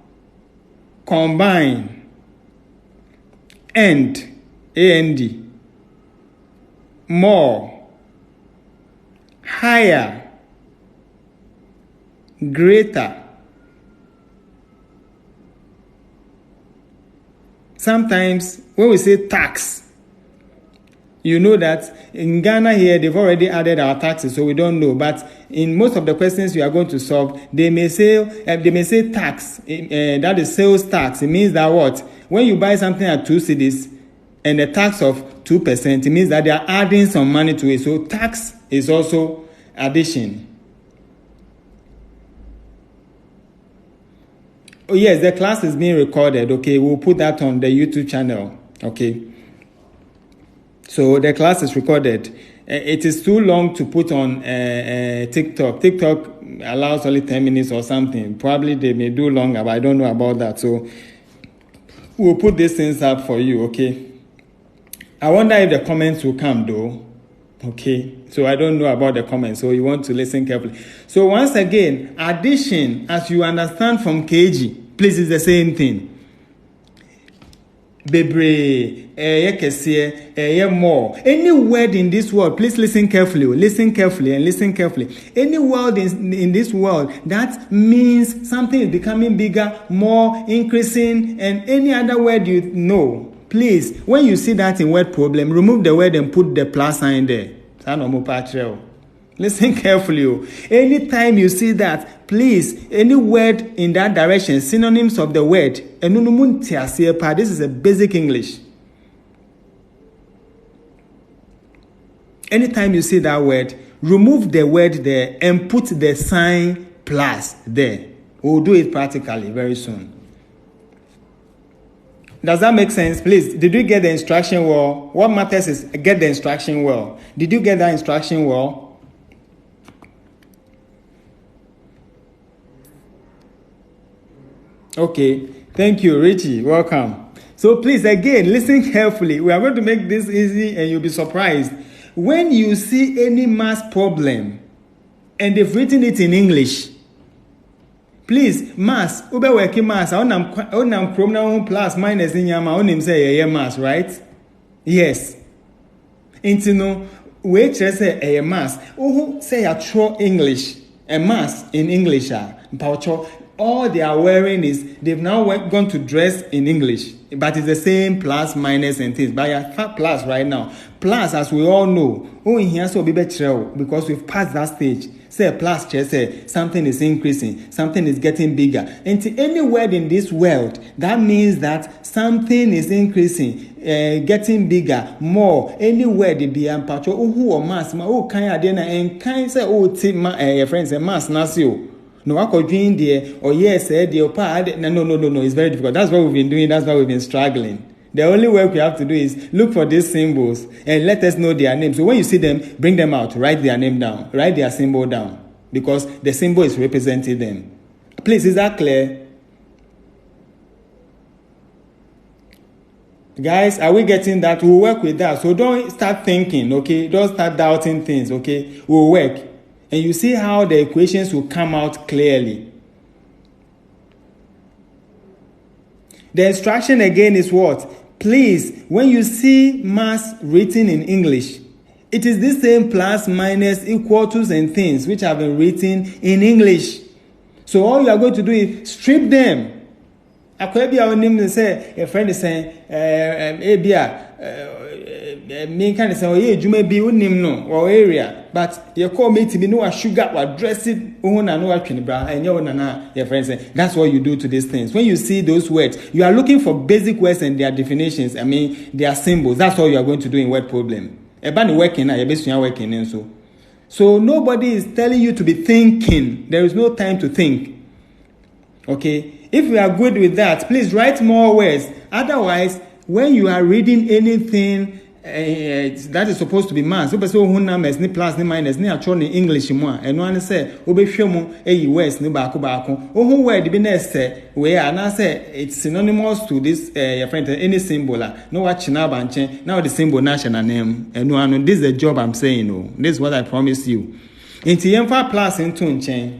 combine, end, A-N-D, more, higher, greater. Sometimes when we say tax, you know that in Ghana here, they've already added our taxes, so we don't know. But in most of the questions you are going to solve, they may say tax, that is sales tax. It means that what? When you buy something at 2 cedis and a tax of 2%, it means that they are adding some money to it. So tax is also addition. Oh yes, the class is being recorded. Okay, we'll put that on the YouTube channel. Okay. So the class is recorded. It is too long to put on TikTok. TikTok allows only 10 minutes or something. Probably they may do longer, but I don't know about that. So we'll put these things up for you, okay? I wonder if the comments will come though. Okay, so I don't know about the comments, so you want to listen carefully. So once again, addition, as you understand from KG, please, it's the same thing. Bebre, more. Any word in this world, please listen carefully. Listen carefully and listen carefully. Any word in this world that means something is becoming bigger, more, increasing, and any other word you know. Please, when you see that in word problem, remove the word and put the plus sign there. Listen carefully. Anytime you see that, please, any word in that direction, synonyms of the word, this is a basic English. Anytime you see that word, remove the word there and put the sign plus there. We'll do it practically very soon. Does that make sense? Please, did you get the instruction well? What matters is get the instruction well. Did you get that instruction well? Okay. Thank you, Richie. Welcome. So please, again, listen carefully. We are going to make this easy and you'll be surprised. When you see any math problem and they've written it in English, please, mass, ube working mass, onam chrome na plus minus in yama, onim say mass, right? Yes. Into no, we say a mass. Who say a true English, a mass in English, all they are wearing is they've now gone to dress in English, but it's the same plus, minus, and things. But yeah, plus right now. Plus, as we all know, here so be better because we've passed that stage. Say plus, say something is increasing, something is getting bigger. And to any word in this world, that means that something is increasing, getting bigger, more. Any word it be ampacho, who or mass, kind adena, and kind say your friends and mass nasio. No, I could dream there, or yes, the opad. No. It's very difficult. That's what we've been doing. That's why we've been struggling. The only work we have to do is look for these symbols and let us know their names. So when you see them, bring them out, write their name down, write their symbol down, because the symbol is representing them. Please, is that clear? Guys, are we getting that? We'll work with that. So don't start thinking, okay? Don't start doubting things, okay? We'll work. And you see how the equations will come out clearly. The instruction again is what? Please, when you see mass written in English, it is the same plus, minus, equal to, and things which have been written in English. So all you are going to do is strip them. Say, a friend is saying, me kind of say, you may be unim or area, but you call me to be no sugar or dress it and your friends say that's what you do to these things. When you see those words, you are looking for basic words and their definitions. I mean, their symbols. That's all you are going to do in word problem. So nobody is telling you to be thinking. There is no time to think. Okay. If we are good with that, please write more words. Otherwise, when you are reading anything that is supposed to be math, so person numbers ni plus ni minus ni actually in English more. And one say obehwemu words ni baako. Who word be next we are now say it's synonymous to this your friend any symbol. No watch now banche. Now the symbol national name. And one this is the job I'm saying. No, this is what I promise you. Into yemfa plus into nchen.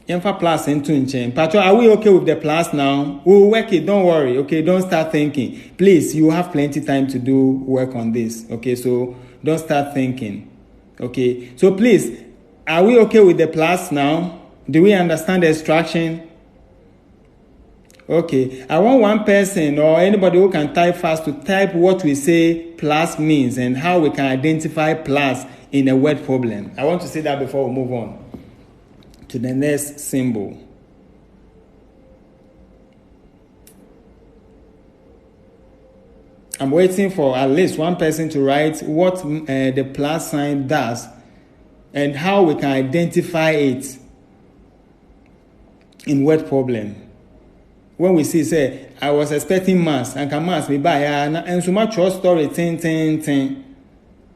Yemfa plus into nchen. Pacho, are we okay with the plus now? We'll work it. Don't worry. Okay, don't start thinking. Please, you have plenty time to do work on this. Okay, so don't start thinking. Okay, so please, are we okay with the plus now? Do we understand the instruction? Okay, I want one person or anybody who can type fast to type what we say plus means and how we can identify plus in a word problem. I want to say that before we move on to the next symbol. I'm waiting for at least one person to write what the plus sign does and how we can identify it in word problem. When we see, say, I was expecting mass, and can mass me buy, and so much your story, ten.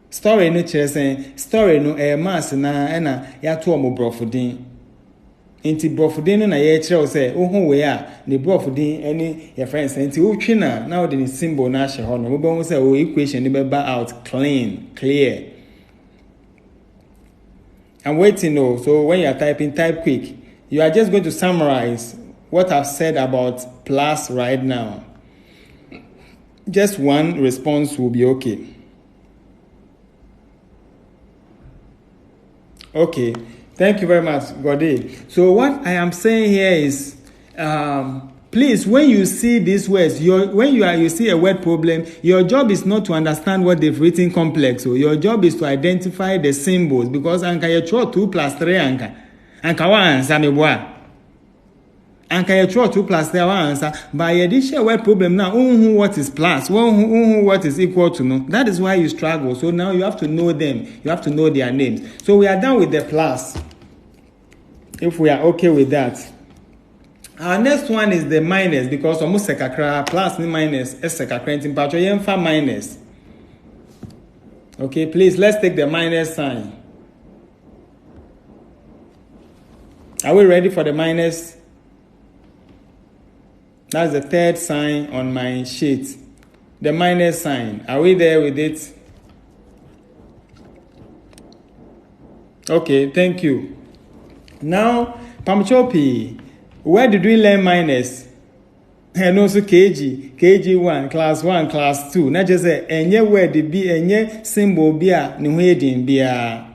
Story no chese, story no mass na ya to omo brofudin. Inti brofudin na ye kire say ohun we a the brofudin any your friends inti utwi na now the symbol na she ho no we bon say o equation ni be out clear. I'm waiting no. So when you are typing, type quick. You are just going to summarize what I've said about plus right now. Just one response will be okay. Okay, thank you very much, Gode. So what I am saying here is, please, when you see these words, you see a word problem, your job is not to understand what they've written complex. So your job is to identify the symbols, because anka you throw 2 plus 3 anka wa answer me boa. Anka you throw 2 plus 3 wa answer. But you share word problem now. What is plus? What is equal to no? That is why you struggle. So now you have to know them. You have to know their names. So we are done with the plus. If we are okay with that. Our next one is the minus, because almost sekakra plus ni minus sekakra in patro yemfa minus. Okay, please let's take the minus sign. Are we ready for the minus? That's the third sign on my sheet. The minus sign. Are we there with it? Okay, thank you. Now, Pamchopi, where did we learn minus? And also KG1, class 1, class 2. Not just say, any word be any symbol be a new heading be a.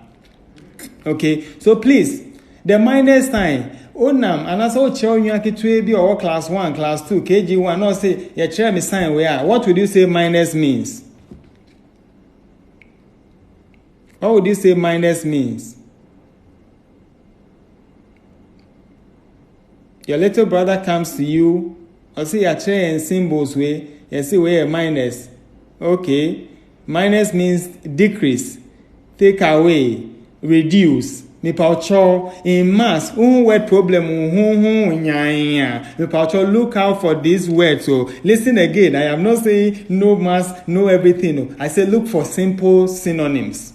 Okay, so please, the minus sign. Onam, and as all children you can be or class 1, class 2, KG1. No, say, your chair me sign where. What would you say minus means? What would you say minus means? Your little brother comes to you, or see a chair and symbols way, you see where a minus. Okay. Minus means decrease, take away, reduce. Me paucho in mass, word problem, me paucho look out for this word. So listen again. I am not saying no mass, no everything. No. I say look for simple synonyms.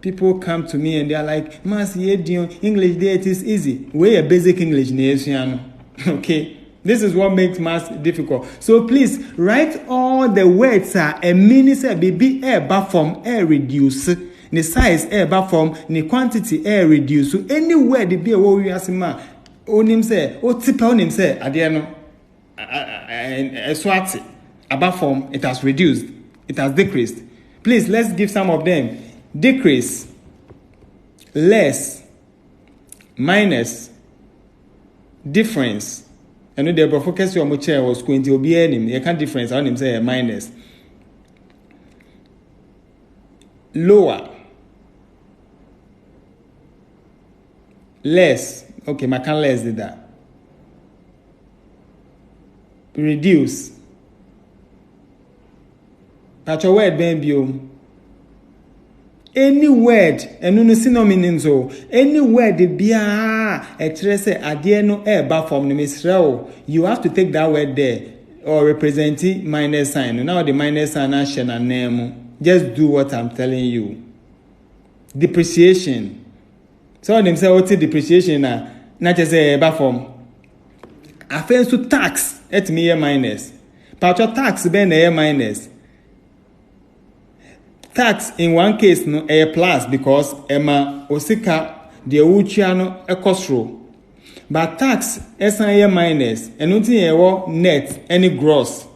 People come to me and they are like, Mas, English there it is easy. We're a basic English nation. Okay. This is what makes maths difficult. So please write all the words a meaning say be air form air reduce. The size air form, the quantity air reduce. So anywhere the be a what we ask ma onim say, o tipa onim say adiano swati above form it has reduced, it has decreased. Please let's give some of them. Decrease, less, minus, difference. And the focus your chair was going to be any. You can't difference on him say a minus. Lower, less. Okay, my can less did that. Reduce. That's your word, baby. Any word, and no synonym so. Any word the bia express adie no eba from the misrao. You have to take that word there or represent it minus sign. Now the minus sign action and name. Just do what I'm telling you. Depreciation. So them say what depreciation na not just eba from. Offense to tax et me minus. Part of tax ben a minus. Tax in one case no a plus because Emma Osika the Uchiano a costro. But tax a minus and nothing net any gross.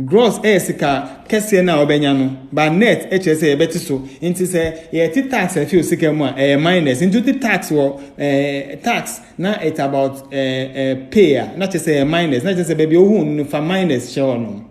Gross sika kese na obenyano but net HSA better so into say ye tax a few sika more a minus into the tax tax now it's about payer not just a minus not just a baby who for minus show no.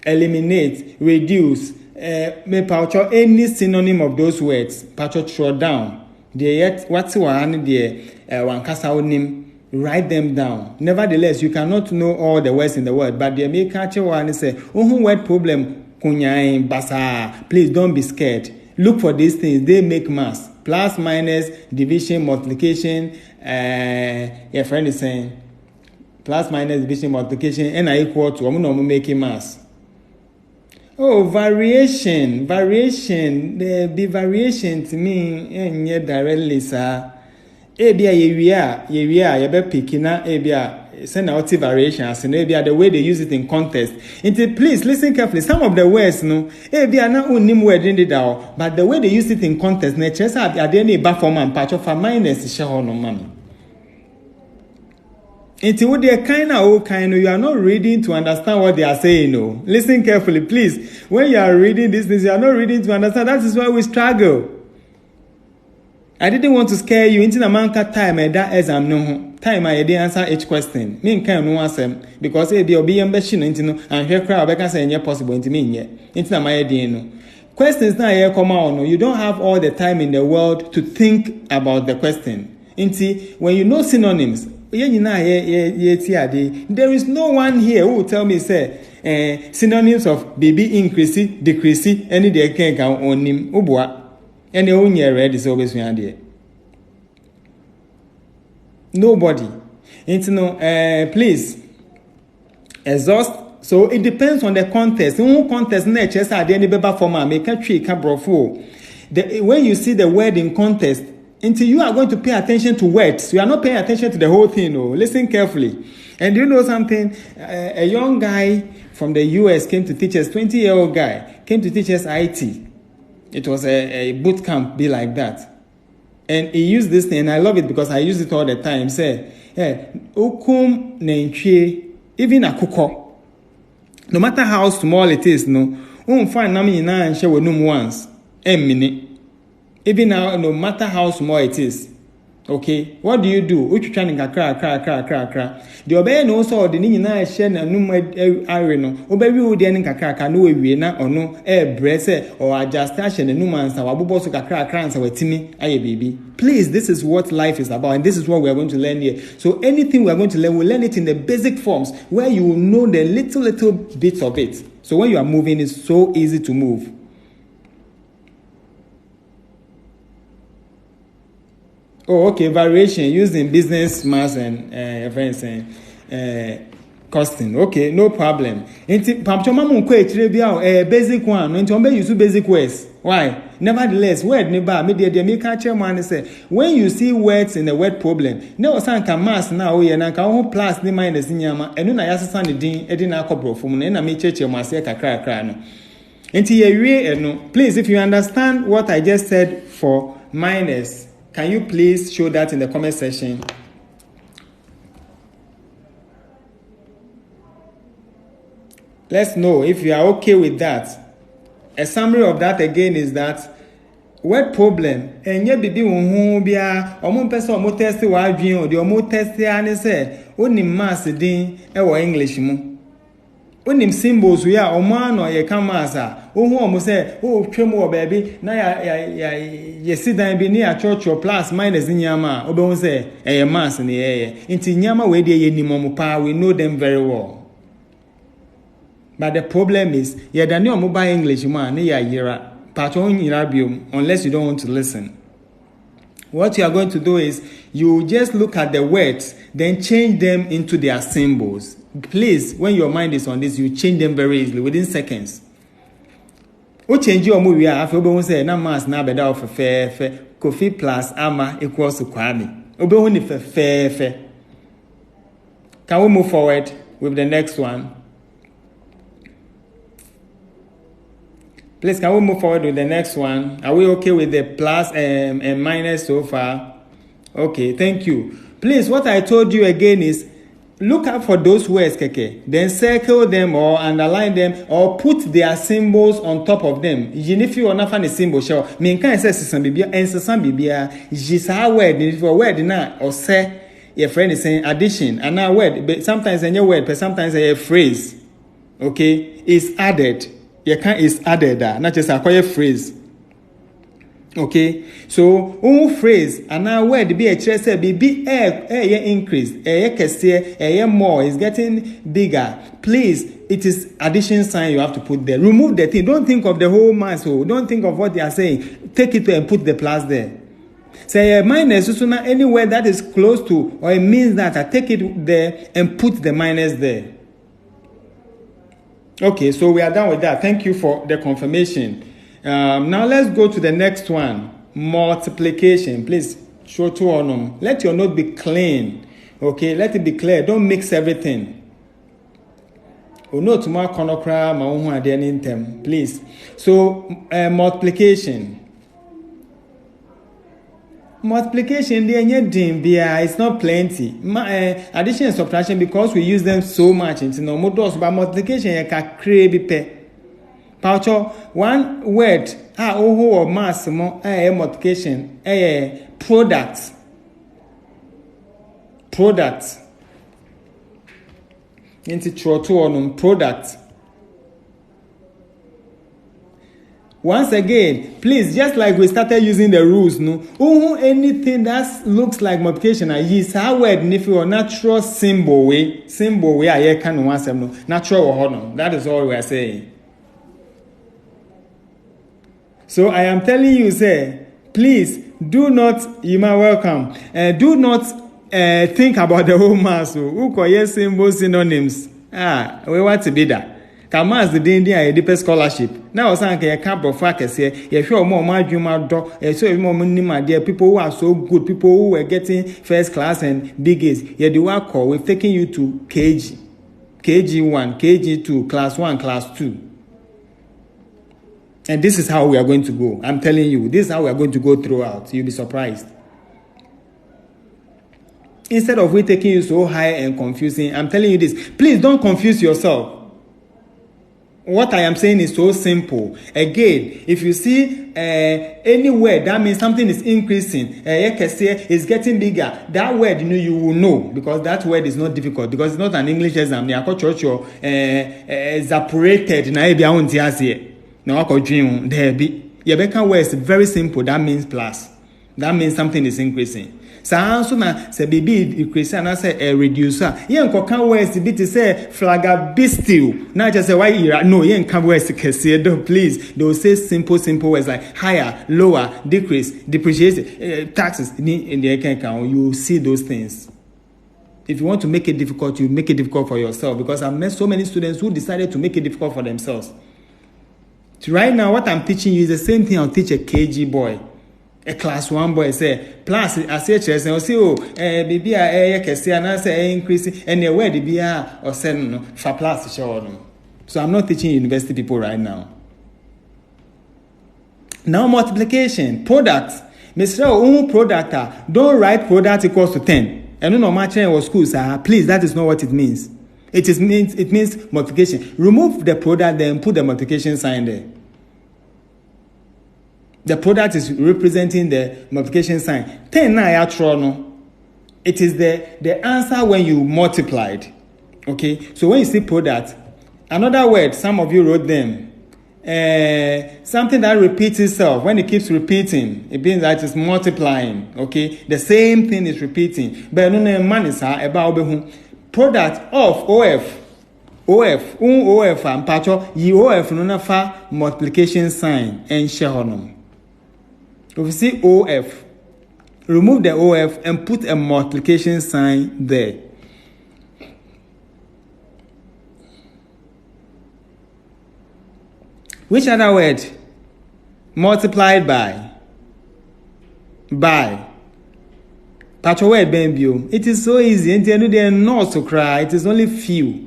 Eliminate, reduce, me paucho any synonym of those words. Paucho throw down. They yet what's one there one kasa onim. Write them down. Nevertheless, you cannot know all the words in the word, but they may catch one and say, "Oh, word problem kunyain basa." Please don't be scared. Look for these things. They make math. Plus, minus, division, multiplication. Your friend is saying plus, minus, division, multiplication, and I equal to I'm making math. Oh, variation. There be variation to me, and yet directly, sir. Ebia ye be picking ebia send out variation as in ebia the way they use it in context. Please listen carefully. Some of the words no ebia na unim word in the down, but the way they use it in context, nature are there any back form and patch of a minus share no man. Until they kind you are not reading to understand what they are saying. No, listen carefully, please. When you are reading these things, you are not reading to understand. That is why we struggle. I didn't want to scare you into the man time and that exam no time I didn't answer each question. Me can no answer because it be obeying machine into no and here crowd can say any possible into me yet. Into the my no. Questions now here come out no. You don't have all the time in the world to think about the question. Into when you know synonyms. There is no one here who will tell me say synonyms of baby increase, decrease, any day can count on him ubwa. And the only red is always behind there. Nobody. Please exhaust. So it depends on the context. Who context nature are there any better format make a tree can brofo. When you see the word in context, Until you are going to pay attention to words. You are not paying attention to the whole thing. Oh, listen carefully. And do you know something? A young guy from the US came to teach us, 20-year-old guy, came to teach us IT. It was a boot camp, be like that. And he used this thing, and I love it because I use it all the time. Say, okum nenchie, even a kuko. No matter how small it is, no, find nami ina and share with once, minute. Even now, no matter how small it is. Okay, what do? Which trying to cra. The obey no so the nina share na no no. Obey we would any cra no we na or no breast or adjust and no man sa wabubo so cra and sa wetimi aye baby. Please, this is what life is about, and this is what we are going to learn here. So anything we are going to learn, we'll learn it in the basic forms where you will know the little bits of it. So when you are moving, it's so easy to move. Oh, okay. Variation using business maths and events and costing. Okay, no problem. Basic one. Use basic words. Why? Nevertheless, word neba make catch man say when you see words in the word problem. No san can mass now ye na kan plus ni minus nyama. Enu na yasesa ne din edi na akobro fom na me cheche mo ase kakra no. Enti ye wie eno. Please, if you understand what I just said for minus, can you please show that in the comment section? Let's know if you are okay with that. A summary of that again is that word problem enye bibi won bia omo pese omo test wa adwen o de omo test ani say oni mass din e wo English mu onim symbols we are omo ano ye kan mass a ohu omo say o twem wo baby na ya sidan bi ni a church plus minus nyama obe say e mass ni ye nti nyama we de ye nimom pa, we know them very well. But the problem is, yeah, the new mobile English man, yira, patron irabium, unless you don't want to listen. What you are going to do is, you just look at the words, then change them into their symbols. Please, when your mind is on this, you change them very easily, within seconds. O change your movie, I feel say, na mass na beda of fe, Kofi plus Ama equals to Kwame. Obe fe. Can we move forward with the next one? Please, can we move forward with the next one? Are we okay with the plus and minus so far? Okay, thank you. Please, what I told you again is, look out for those words, Keke. Then circle them or underline them or put their symbols on top of them. If you want to find a symbol, sure. Me can say some bibia and some bibia. Jisa word if a word na or say your friend is saying addition and now word. But sometimes a new word, but sometimes a phrase. Okay, is added. Is added, not just a quiet phrase. Okay, so phrase and now word be a chess be increase more is getting bigger. Please, it is addition sign you have to put there. Remove the thing. Don't think of the whole mass. Don't think of what they are saying. Take it and put the plus there. Say minus so now anywhere that is close to or it means that I take it there and put the minus there. Okay, so we are done with that. Thank you for the confirmation. Now let's go to the next one. Multiplication. Please show two on them. Let your note be clean. Okay, let it be clear. Don't mix everything. Please. So multiplication. Multiplication, it's not plenty. Addition and subtraction, because we use them so much into normal doors, but multiplication one word or mass multiplication product into product. Once again, please, just like we started using the rules, anything that looks like multiplication, is our word or natural symbol way, I can once natural or that is all we are saying. So I am telling you, say, please do not, you are welcome, do not think about the whole mass. Who call symbol synonyms? We want to be that. Kamas the Indian a deeper scholarship. Now sank a camp of factors here. If you're more my dream outdoor, so more my dear people who are so good, people who were getting first class and biggest. Yeah, the work call we've taken you to KG1, KG2, class 1, class 2. And this is how we are going to go. I'm telling you, this is how we are going to go throughout. You'll be surprised. Instead of we taking you so high and confusing, I'm telling you this. Please don't confuse yourself. What I am saying is so simple. Again, if you see any word, that means something is increasing. Is getting bigger. That word, you will know, because that word is not difficult, because it's not an English exam. Evaporated. Now, there be. Yebeka word is very simple. That means plus. That means something is increasing. So na se baby increase and say reducer. Yen ko kan words be to say flagabistil. Not just say why no yen kan words kese do please. They will say simple words like higher, lower, decrease, depreciate, taxes in the account. You see those things. If you want to make it difficult, you make it difficult for yourself, because I've met so many students who decided to make it difficult for themselves. So right now, what I'm teaching you is the same thing I'll teach a KG boy. A class 1 boy say plus I say chess and say baby can say and say increase and the word be or send no for plus show. So I'm not teaching university people right now. Now multiplication, products. Mr. Product don't write product equals to 10. And no match in schools, please, that is not what it means. It means multiplication. Remove the product, then put the multiplication sign there. The product is representing the multiplication sign. 10 na no. It is the answer when you multiplied. Okay? So when you see product, another word, some of you wrote them. Something that repeats itself. When it keeps repeating, it means that it's multiplying. Okay? The same thing is repeating. But no man is about product of OF. OF and patcho, ye OF no fa multiplication sign and share. If you see OF, remove the OF and put a multiplication sign there. Which other word? Multiplied by. Patcho word benbio. It is so easy. And they are not so cry. It is only few.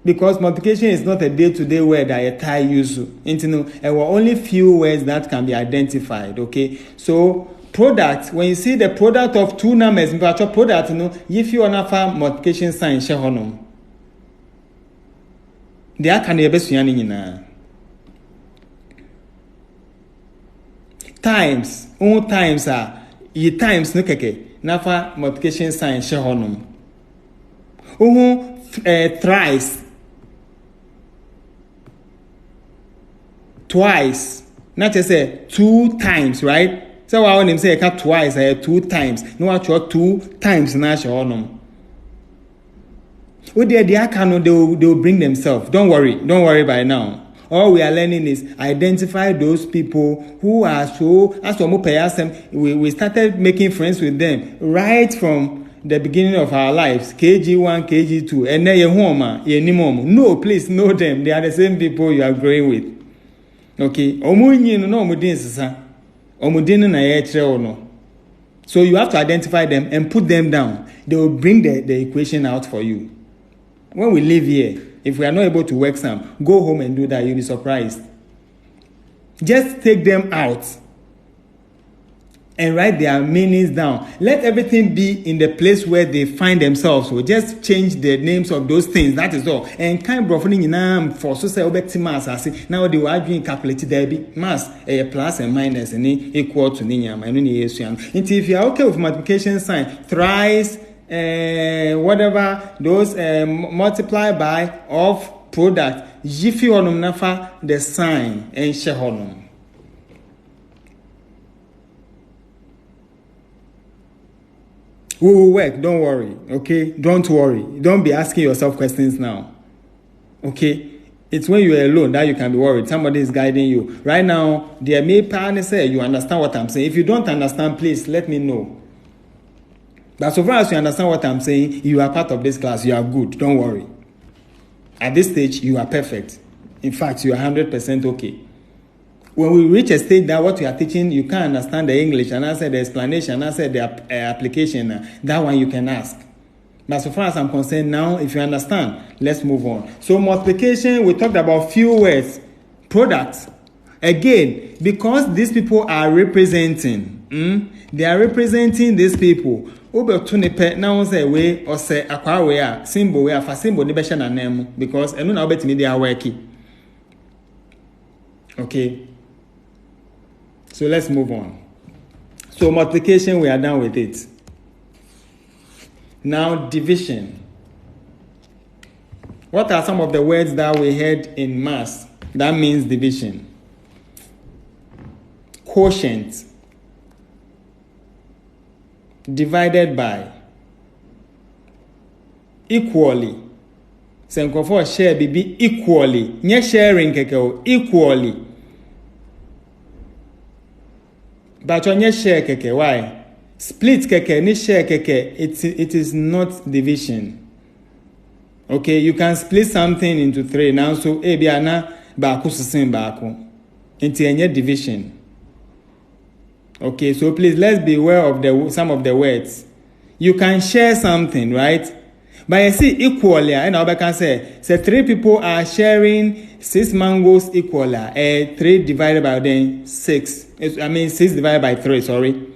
Because multiplication is not a day-to-day word that a Thai use. There were only few words that can be identified. Okay, so product. When you see the product of two numbers, product, if you want to multiplication sign, share honum. There can be a best times. All times are ye times no keke. Nafa multiplication sign share honum. Thrice. Twice, not just say 2 times, right? So I want him say twice, 2 times. No, actually 2 times. Now, they will bring themselves. Don't worry by now. All we are learning is identify those people who are so. As we started making friends with them right from the beginning of our lives. KG1, KG2, and then no, please know them. They are the same people you are growing with. Okay, so you have to identify them and put them down. They will bring the equation out for you. When we live here, if we are not able to work some, go home and do that. You'll be surprised. Just take them out and write their meanings down. Let everything be in the place where they find themselves. So just change the names of those things. That is all. And kind of for so say mass. Now they were arguing calculated there be mass a plus and minus and equal to ninyam. And if you are okay with multiplication sign, thrice, whatever those multiply by of product. Jiffy honum nafa the sign and share honum. We will work, don't worry, okay? Don't worry. Don't be asking yourself questions now, okay? It's when you are alone that you can be worried. Somebody is guiding you. Right now, there may partner say you understand what I'm saying. If you don't understand, please let me know. But so far as you understand what I'm saying, you are part of this class. You are good. Don't worry. At this stage, you are perfect. In fact, you are 100% okay. When we reach a stage that what we are teaching, you can't understand the English, and I said the explanation, and I said the application, that one you can ask. But so far as I'm concerned now, if you understand, let's move on. So multiplication, we talked about few words. Products. Again, because these people are representing, they are representing these people. Now say we or say akwa we are symbol we are for symbol ni besha na name because enu na obetimi they are working. Okay. So let's move on. So multiplication, we are done with it. Now division. What are some of the words that we heard in maths that means division? Quotient. Divided by. Equally. Senkofo share be equally. Nye sharing keke equally. But on your share keke, why? Split keke, ni share keke, it is not division. Okay, you can split something into 3 now, so biana baku susin baku. Into any division. Okay, so please let's be aware of some of the words. You can share something, right? But you see equally, and I can say 3 people are sharing 6 mangoes equally. 3 divided by then 6. 6 divided by 3, sorry.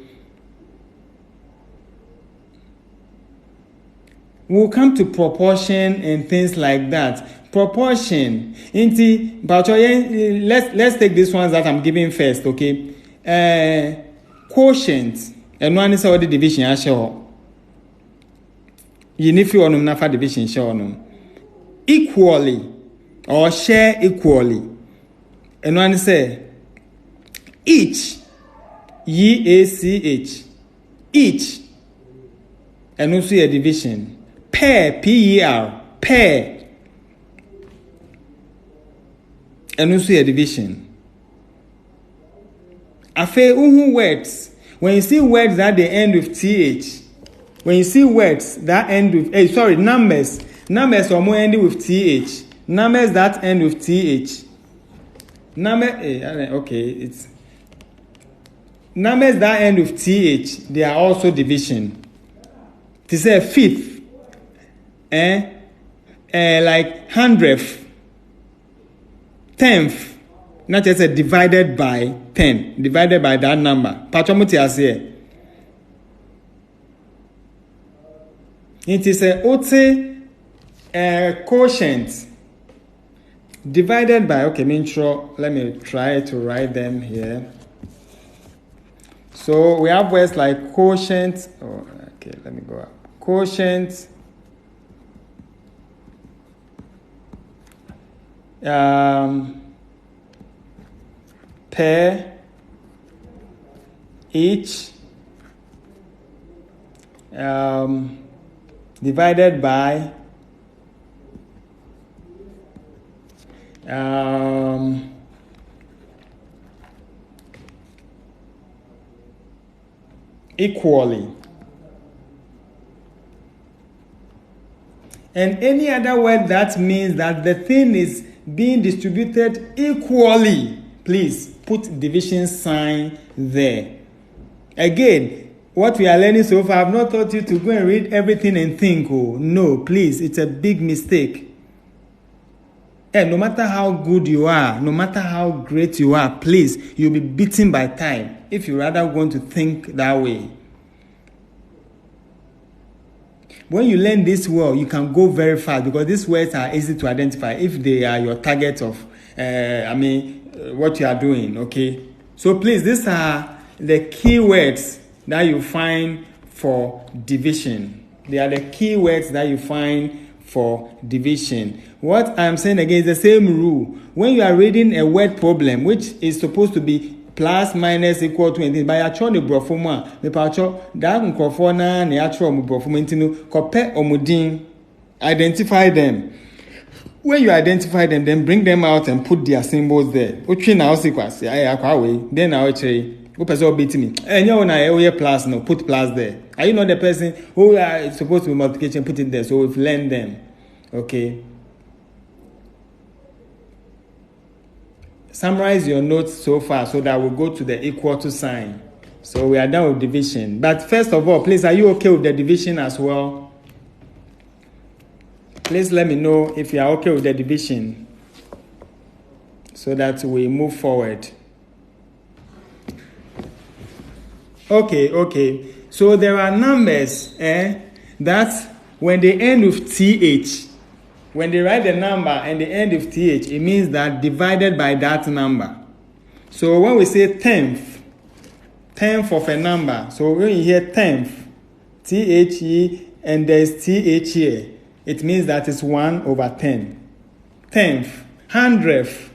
We'll come to proportion and things like that. Proportion. Let's take these ones that I'm giving first, okay? Quotient. And one is already division, I show. You need to know division show equally or share equally. And one say each, EACH, each, and also a division. Pair, PER, pair, and also a division. Afe words. When you see words that they end with TH. When you see words that end with, numbers are more ending with TH. Numbers that end with TH. It's numbers that end with TH, they are also division. To say fifth, like 100th, 10th, not just a divided by 10, divided by that number. Pachomuti as here. It is a quotient divided by, let me try to write them here. So we have words like quotient. Let me go up. Quotient. Pair. Each. Divided by equally, and any other word that means that the thing is being distributed equally. Please put division sign there. Again, what we are learning so far, I have not taught you to go and read everything and think. Oh, no, please, it's a big mistake. And no matter how good you are, no matter how great you are, please, you'll be beaten by time if you rather want to think that way. When you learn this word, you can go very fast because these words are easy to identify if they are your target of, what you are doing, okay? So please, these are the key words that you find for division. They are the key words that you find for division. What I'm saying again is the same rule. When you are reading a word problem, which is supposed to be plus, minus, equal to anything, by actual brofoma, the pacho, that uncrofona, natural brofoma, compare omudin, identify them. When you identify them, then bring them out and put their symbols there. Which now sequence, then I'll say, go person beat me. And you know, plus, no, put plus there. Are you not the person who are supposed to be multiplication, put it there? So we've learned them. Okay. summarize your notes so far so that we'll go to the equal to sign. So we are done with division. But first of all, please, are you okay with the division as well? Please let me know if you are okay with the division so that we move forward. Okay. So there are numbers that when they end with TH, when they write the number and they end with TH, it means that divided by that number. So when we say tenth of a number, so when you hear tenth, THE, and there's TH here, it means that it's 1/10. Tenth, hundredth,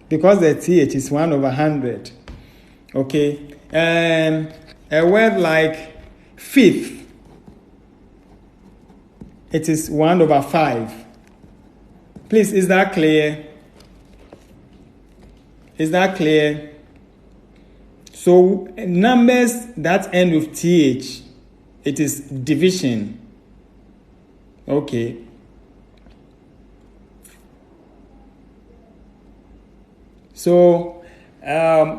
because the TH is 1/100. Okay. A word like fifth, it is 1/5. Please, is that clear? Is that clear? So numbers that end with TH, it is division. Okay. So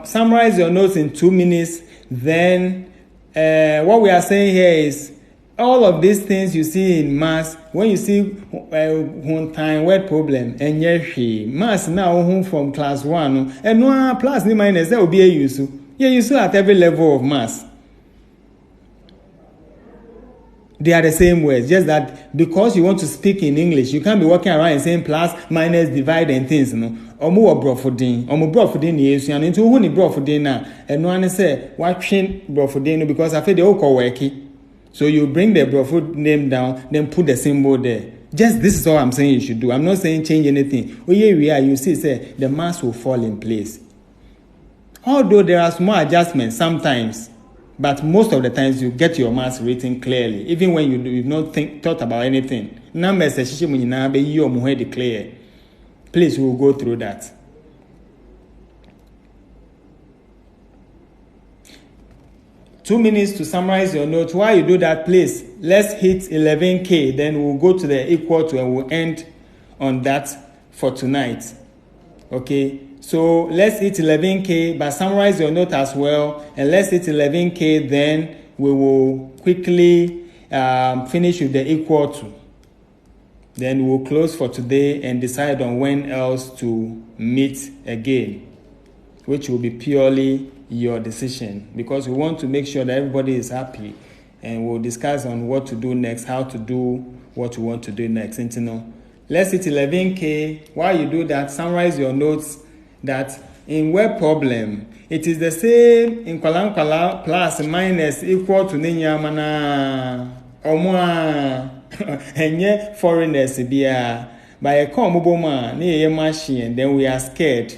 summarize your notes in 2 minutes. Then what we are saying here is all of these things you see in maths, when you see one time word problem, and maths now from class 1, and no plus ni minus, that will be a use. Yeah, you see at every level of maths. They are the same words, just that because you want to speak in English, you can't be walking around and saying plus, minus, divide, and things, no. Omo brofodin yes, and into who ni brofodin na, and no one say watching brofodin because I feel the oko worky. So you bring the brofod name down, then put the symbol there. Just this is all I'm saying you should do. I'm not saying change anything. Oh yeah, we are. You see, say the mass will fall in place. Although there are small adjustments sometimes, but most of the times you get your mass written clearly, even when you've not thought about anything. Numbers declare. Please, we'll go through that. Two minutes to summarize your notes. While you do that, please, let's hit 11K. Then we'll go to the equal to and we'll end on that for tonight. Okay, so let's hit 11K, but summarize your note as well. And let's hit 11K, then we will quickly finish with the equal to. Then we'll close for today and decide on when else to meet again, which will be purely your decision, because we want to make sure that everybody is happy, and we'll discuss on what to do next, how to do what we want to do next. You know, let's hit 11K. While you do that, summarize your notes that in word problem, it is the same in kwala plus minus equal to ninyamana omwa enye foreigners bia by a comoboma near machine, then we are scared.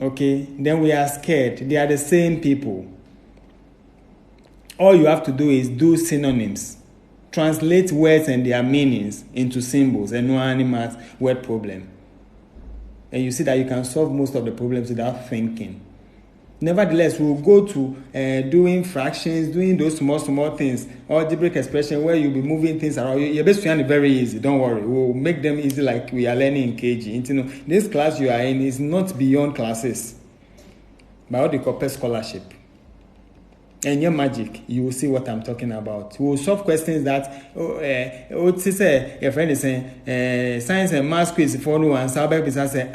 Okay, then we are scared. They are the same people. All you have to do is do synonyms. Translate words and their meanings into symbols and no animals word problem. And you see that you can solve most of the problems without thinking. Nevertheless, we'll go to doing fractions, doing those small things, algebraic expression where you'll be moving things around. You're basically very easy. Don't worry. We'll make them easy like we are learning in KG. You know, this class you are in is not beyond classes, but what they call scholarship. And your magic, you will see what I'm talking about. We will solve questions that, your friend is saying, science and math quiz for no one. Sabek is saying,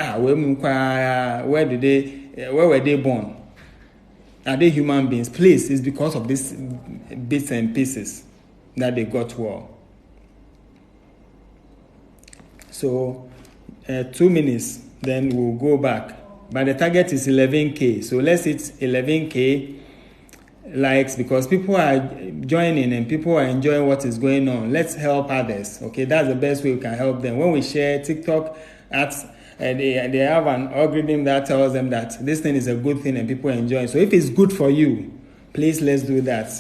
where were they born? Are they human beings? Please, it's because of these bits and pieces that they got well. So, 2 minutes, then we'll go back. But the target is 11K. So let's hit 11K likes, because people are joining and people are enjoying what is going on. Let's help others. Okay, that's the best way we can help them. When we share TikTok ads, they have an algorithm that tells them that this thing is a good thing and people enjoy. So if it's good for you, please let's do that,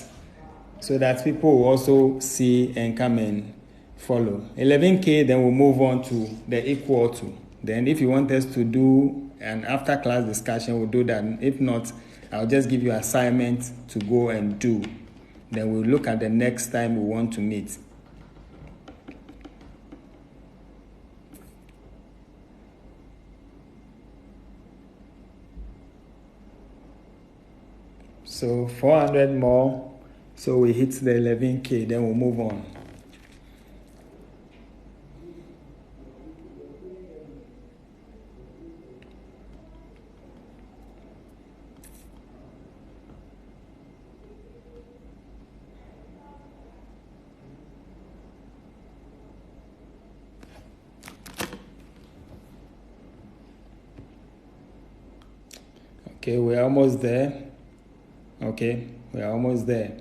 so that people will also see and come and follow. 11K, then we'll move on to the equal to. Then if you want us to do an after class discussion, we'll do that. If not, I'll just give you an assignment to go and do. Then we'll look at the next time we want to meet. So 400 more. So we hit the 11K, then we'll move on. Okay, we're almost there. Okay, we're almost there.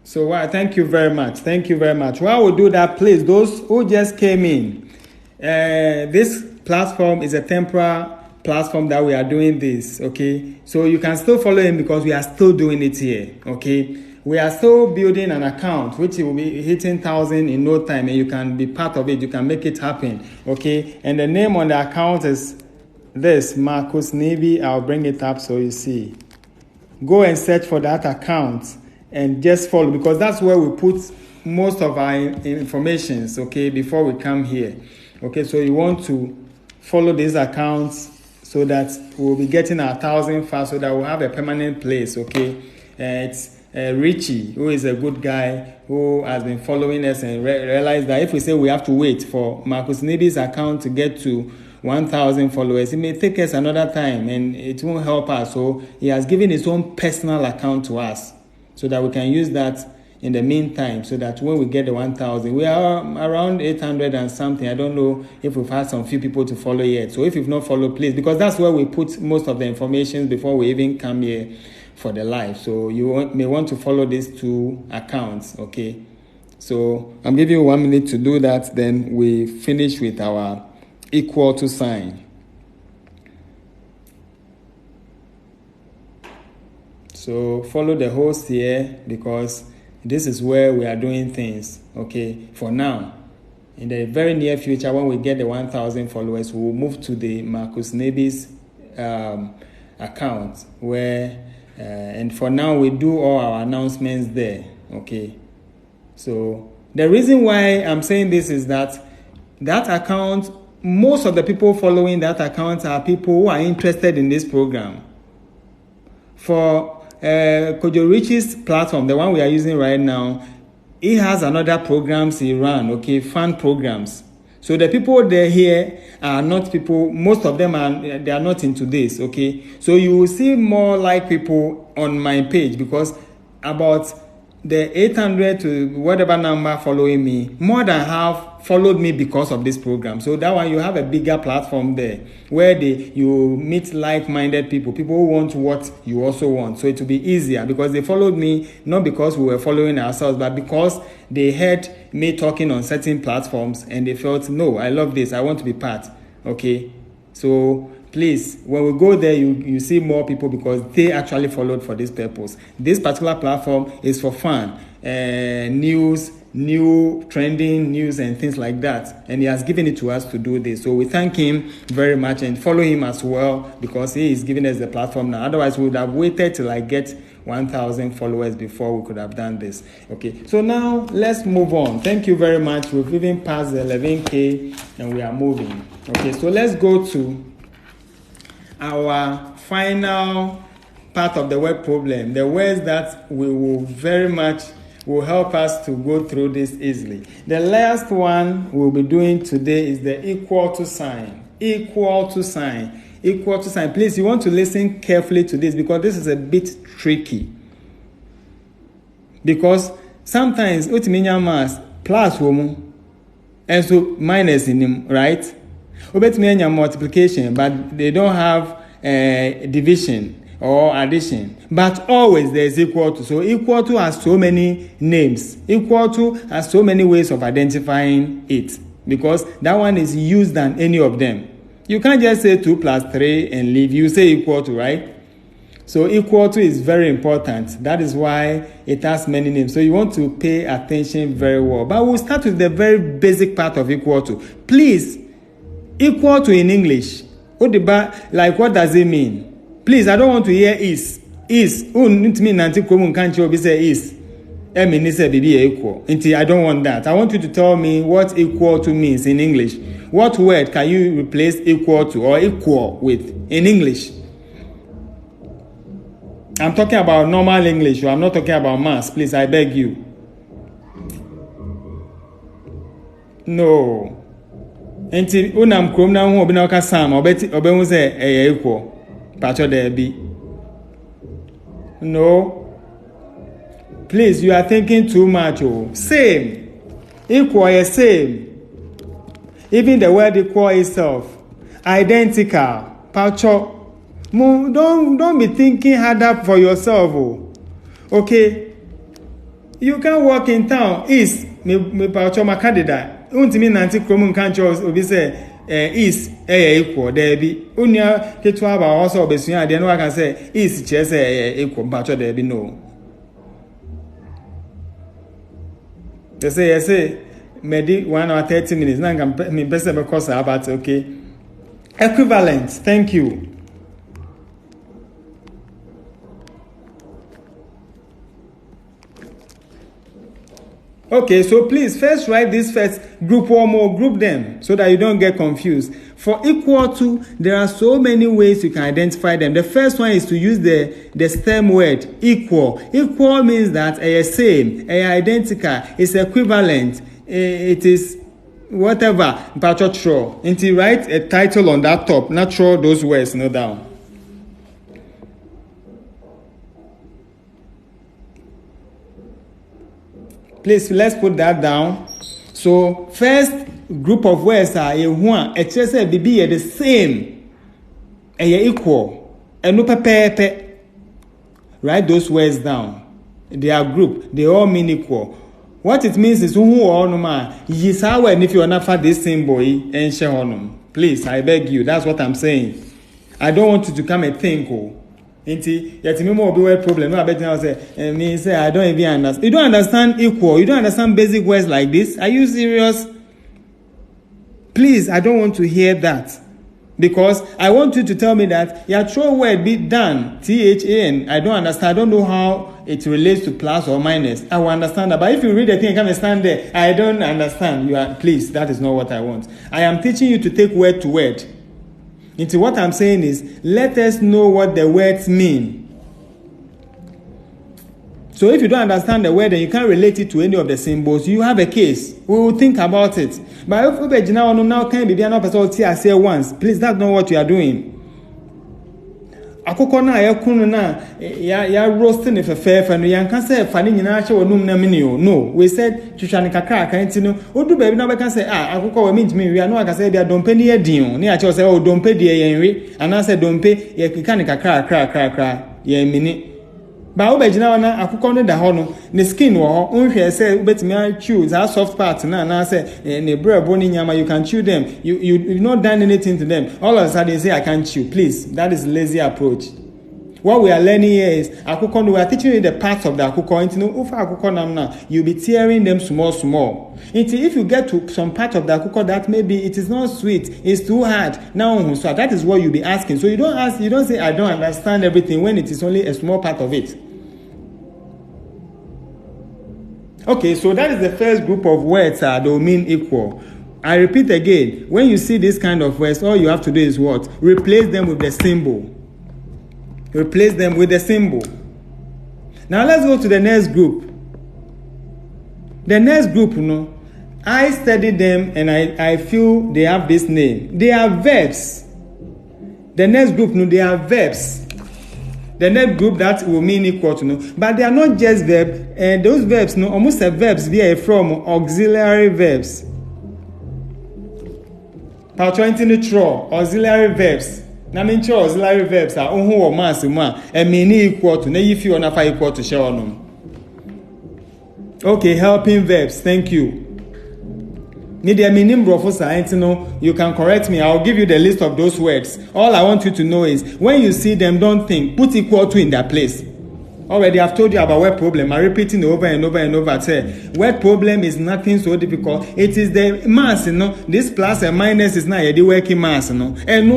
So thank you very much. Thank you very much. While we do that, please, those who just came in, this platform is a temporary platform that we are doing this, okay? So you can still follow him because we are still doing it here, okay? We are still building an account which will be hitting 1,000 in no time, and you can be part of it. You can make it happen, okay? And the name on the account is this, Marcus Navy. I'll bring it up so you see. Go and search for that account and just follow, because that's where we put most of our informations, okay, before we come here, okay? So you want to follow these accounts so that we'll be getting our 1,000 fast, so that we'll have a permanent place, okay? It's Richie, who is a good guy, who has been following us and realized that if we say we have to wait for Marcus Nidi's account to get to 1,000 followers, it may take us another time and it won't help us. So he has given his own personal account to us so that we can use that in the meantime, so that when we get the 1,000, we are around 800 and something. I don't know if we've had some few people to follow yet. So if you've not followed, please, because that's where we put most of the information before we even come here for the live. So you may want to follow these two accounts, okay? So I'm giving you 1 minute to do that. Then we finish with our equal to sign. So follow the host here, because this is where we are doing things, okay, for now. In the very near future, when we get the 1,000 followers, we'll move to the Marcus Naby's account, where, and for now, we do all our announcements there, okay. So the reason why I'm saying this is that that account, most of the people following that account are people who are interested in this program. For Kojo Richie's platform, the one we are using right now, he has another programs he run, okay, fun programs. So the people there here are not people, most of them they are not into this, okay. So you will see more like people on my page, because about the 800 to whatever number following me, more than half followed me because of this program. So that one, you have a bigger platform there where you meet like-minded people who want what you also want. So it will be easier, because they followed me not because we were following ourselves, but because they heard me talking on certain platforms and they felt, no, I love this, I want to be part, okay? So please, when we go there, you see more people because they actually followed for this purpose. This particular platform is for fun, news, new trending news and things like that. And he has given it to us to do this. So we thank him very much and follow him as well, because he is giving us the platform now. Otherwise, we would have waited till I get 1,000 followers before we could have done this. Okay, so now let's move on. Thank you very much. We've even passed the 11K and we are moving. Okay, so let's go to our final part of the word problem, the words that we will very much will help us to go through this easily. The last one we'll be doing today is the equal to sign. Equal to sign. Equal to sign. Please, you want to listen carefully to this, because this is a bit tricky. Because sometimes utiminya mass plus woman and so minus in them, right? Obetiminya multiplication, but they don't have division or addition, but always there is equal to. So equal to has so many names. Equal to has so many ways of identifying it, because that one is used than any of them. You can't just say 2 plus 3 and leave. You say equal to, right? So equal to is very important. That is why it has many names. So you want to pay attention very well. But we'll start with the very basic part of equal to. Please, equal to in English, like what does it mean? Please, I don't want to hear is. is untimi nanti komu nkanche obi say is mean say be equal. I don't want that. I want you to tell me what equal to means in English. What word can you replace equal to or equal with in English? I'm talking about normal English. I'm not talking about maths. Please, I beg you. No. Enti unam krom na hu obi na ka sam obeti obehu say equal. Pacho there be. No. Please, you are thinking too much. Oh. Same. Equal is same. Even the word equal itself. Identical. Pacho. Don't be thinking harder for yourself. Oh. Okay. You can walk in town. Is me pacho makadida. Untimi nanti kromu nkancho obi say is equal there be. Unya ketu aba also obesuya de no can say is che say equal pacho there be no. They say, maybe 1 hour 30 minutes. Now I'm best because about okay. Equivalent. Thank you. Okay, so please first write this first group or more, group them so that you don't get confused. For equal to, there are so many ways you can identify them. The first one is to use the stem word equal. Equal means that a same, a identical, it's equivalent, it is whatever. Until you write a title on that top, not throw those words no down. Please, let's put that down. So, first group of words are a one, a be the same, a equal, and no pepe. Write those words down. They are group, they all mean equal. What it means is who or no man, yes, how and if you are not for this symbol and share on. Please, I beg you, that's what I'm saying. I don't want you to come and think, oh. Inti yatimi mo be word problem no abet now say me say I don't even understand. You don't understand equal, you don't understand basic words like this. Are you serious? Please, I don't want to hear that, because I want you to tell me that your true word be done THAN. I don't understand. I don't know how it relates to plus or minus. I will understand that, but if you read the thing and come and stand there, I don't understand. Please, that is not what I want. I am teaching you to take word to word. Into what I'm saying is, let us know what the words mean. So if you don't understand the word and you can't relate it to any of the symbols, you have a case. We will think about it. But if you now can be another person I say once, please, that's not what you are doing. Akoko na ya kunu na ya roasting if a fair and you can say fani nyina che wonum na minio. No, we said chuchani kakra kan ti no odu baby na we can say akoko we mean me we are no aka say they don't pay near din ni a che say oh don't pay dey yenwe and I say don't pay ye kika ni kakra ye mini ba wo be gina na akoko no da ho no ne skin wo ho unhwe say betimi a chew that soft part na say ne brebo ni nyama you can chew them, you've not done anything to them, all of a sudden they say I can't chew. Please, that is lazy approach. What we are learning here is akoko no, we are teaching you the parts of the akoko. Into no ufa akoko nam na you'll be tearing them small. Into if you get to some part of the akoko that maybe it is not sweet, it's too hard, now so that is what you'll be asking. So you don't say I don't understand everything when it is only a small part of it. Okay, so that is the first group of words that will mean equal. I repeat again, when you see this kind of words, all you have to do is what? Replace them with the symbol. Replace them with the symbol. Now let's go to the next group. The next group, I studied them and I feel they have this name. They are verbs. The next group, they are verbs. The next group that will mean equal to but they are not just verbs. And those verbs, almost a verbs be from auxiliary verbs. Part 20 neutral auxiliary verbs. Na mean auxiliary verbs are who or mass and mean equal to if you are equal to share on. Okay, helping verbs. Thank you. Need a meaning you can correct me. I'll give you the list of those words. All I want you to know is when you see them, don't think, put equal to in their place. Already I've told you about word problem. I'm repeating over and over and over. Say word problem is nothing so difficult. It is the mass, This plus and minus is not the working mass, And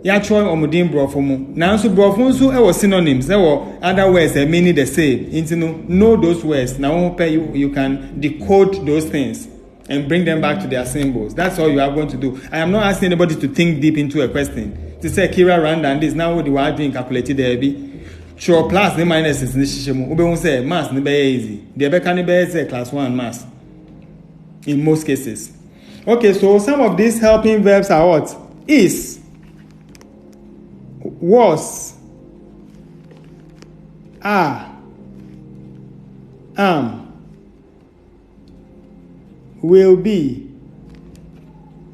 ya try omudin brofo mu na nso brofo nso e wo synonyms e wo other words that meaning the same into know those words na you can decode those things and bring them back to their symbols. That's all you are going to do. I am not asking anybody to think deep into a question. To say Kira Randa and this now what the word being calculated there be. Sure, plus the minus is nishishemu. Ube won't say math ne be easy. The be can be say class 1 math. In most cases. Okay, so some of these helping verbs are what? Is, was, are, am, will be,